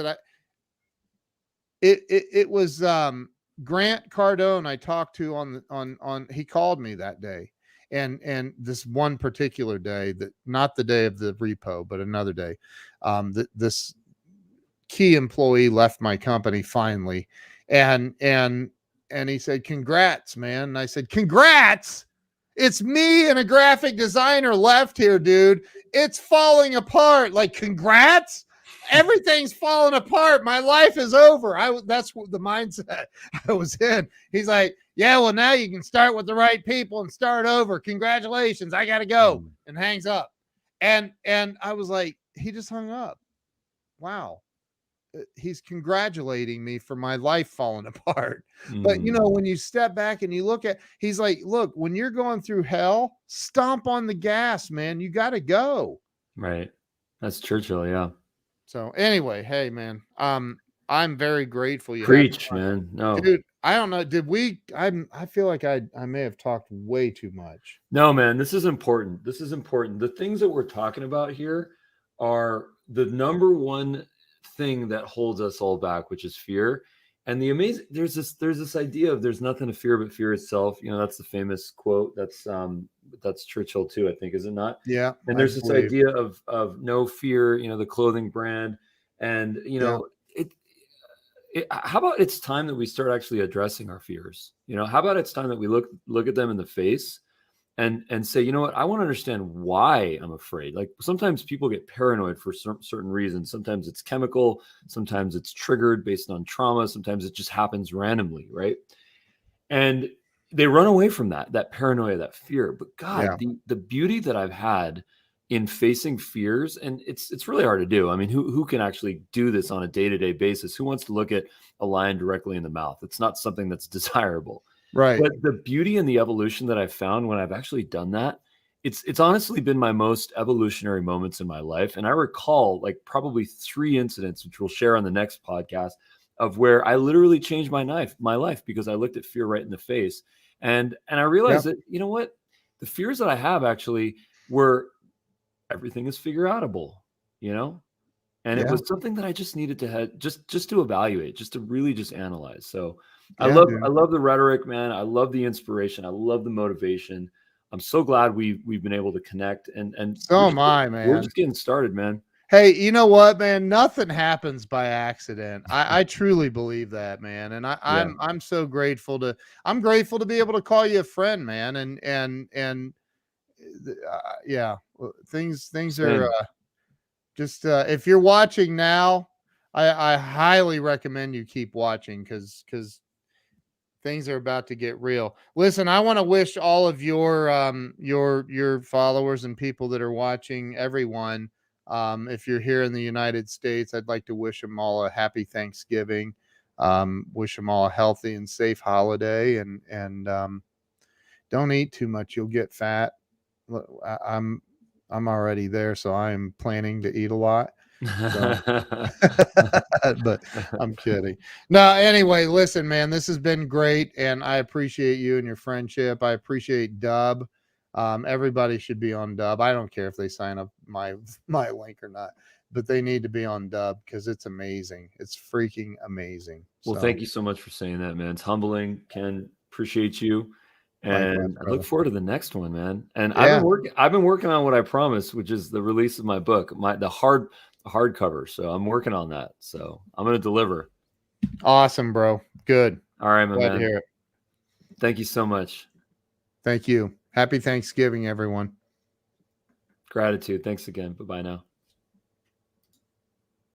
it was Grant Cardone I talked to on he called me that day, and this one particular day, that not the day of the repo, but another day, this key employee left my company finally, and he said, "Congrats, man." And I said, "Congrats? It's me and a graphic designer left here, dude. It's falling apart. Like, congrats? Everything's falling apart. My life is over." That's what the mindset I was in. He's like, "Yeah, well, now you can start with the right people and start over. Congratulations. I got to go," and hangs up. And I was like, he just hung up. Wow. He's congratulating me for my life falling apart. But when you step back and you look he's like, "Look, when you're going through hell, stomp on the gas, man. You got to go." Right. That's Churchill. Yeah. So anyway, hey man, I'm very grateful you had Preach, man. No, dude. I don't know. Did we? I feel like I may have talked way too much. no, man. This is important. This is important. The things that we're talking about here are the number one thing that holds us all back, which is fear. And the amazing there's this idea of there's nothing to fear but fear itself. You know, that's the famous quote. That's Churchill too, I think, is it not? Yeah, And I there's this believe. idea of no fear, you know, the clothing brand. And you Yeah, know, how about it's time that we start actually addressing our fears? You know, how about it's time that we look at them in the face and say, you know what, I want to understand why I'm afraid. Like sometimes people get paranoid for certain reasons. Sometimes it's chemical, sometimes it's triggered based on trauma, sometimes it just happens randomly, right? And they run away from that paranoia, that fear. But yeah, God, the beauty that I've had in facing fears, and it's really hard to do. I mean, who can actually do this on a day-to-day basis? Who wants to look at a lion directly in the mouth? It's not something that's desirable. right. But the beauty and the evolution that I've found when I've actually done that, it's honestly been my most evolutionary moments in my life. And I recall like probably 3 incidents, which we'll share on the next podcast, of where I literally changed my life because I looked at fear right in the face. And I realized Yep. that, you know what? The fears that I have actually were everything is figure outable, you know? And it Yeah, was something that I just needed to have just to evaluate, just to really just analyze. So yeah, I dude. love the rhetoric, man. I love the inspiration. I love the motivation. I'm so glad we've been able to connect and So am I, we're man. just getting started, man. Hey, you know what, man? Nothing happens by accident. I truly believe that, man. And Yeah. I'm so grateful to I'm grateful to be able to call you a friend, man. And yeah, things are Same. just if you're watching now, I highly recommend you keep watching because things are about to get real. Listen, I want to wish all of your followers and people that are watching, everyone, if you're here in the United States, I'd like to wish them all a happy Thanksgiving. Wish them all a healthy and safe holiday, and don't eat too much. You'll get fat. I'm already there, so I'm planning to eat a lot. So but I'm kidding. No, anyway, listen, man, this has been great, and I appreciate you and your friendship. I appreciate Dubb. Everybody should be on Dubb. I don't care if they sign up my link or not, but they need to be on Dubb because it's amazing. It's freaking amazing. Well, So thank you so much for saying that, man. It's humbling. Ken, appreciate you. likewise, And I look brother. forward to the next one, man. And Yeah, I've been working on what I promised, which is the release of my book, the hardcover. So I'm working on that. So I'm gonna deliver. awesome, bro. Good. All right, my Glad to man. hear it. Thank you so much. Thank you. Happy Thanksgiving, everyone. Gratitude. Thanks again. Bye bye now.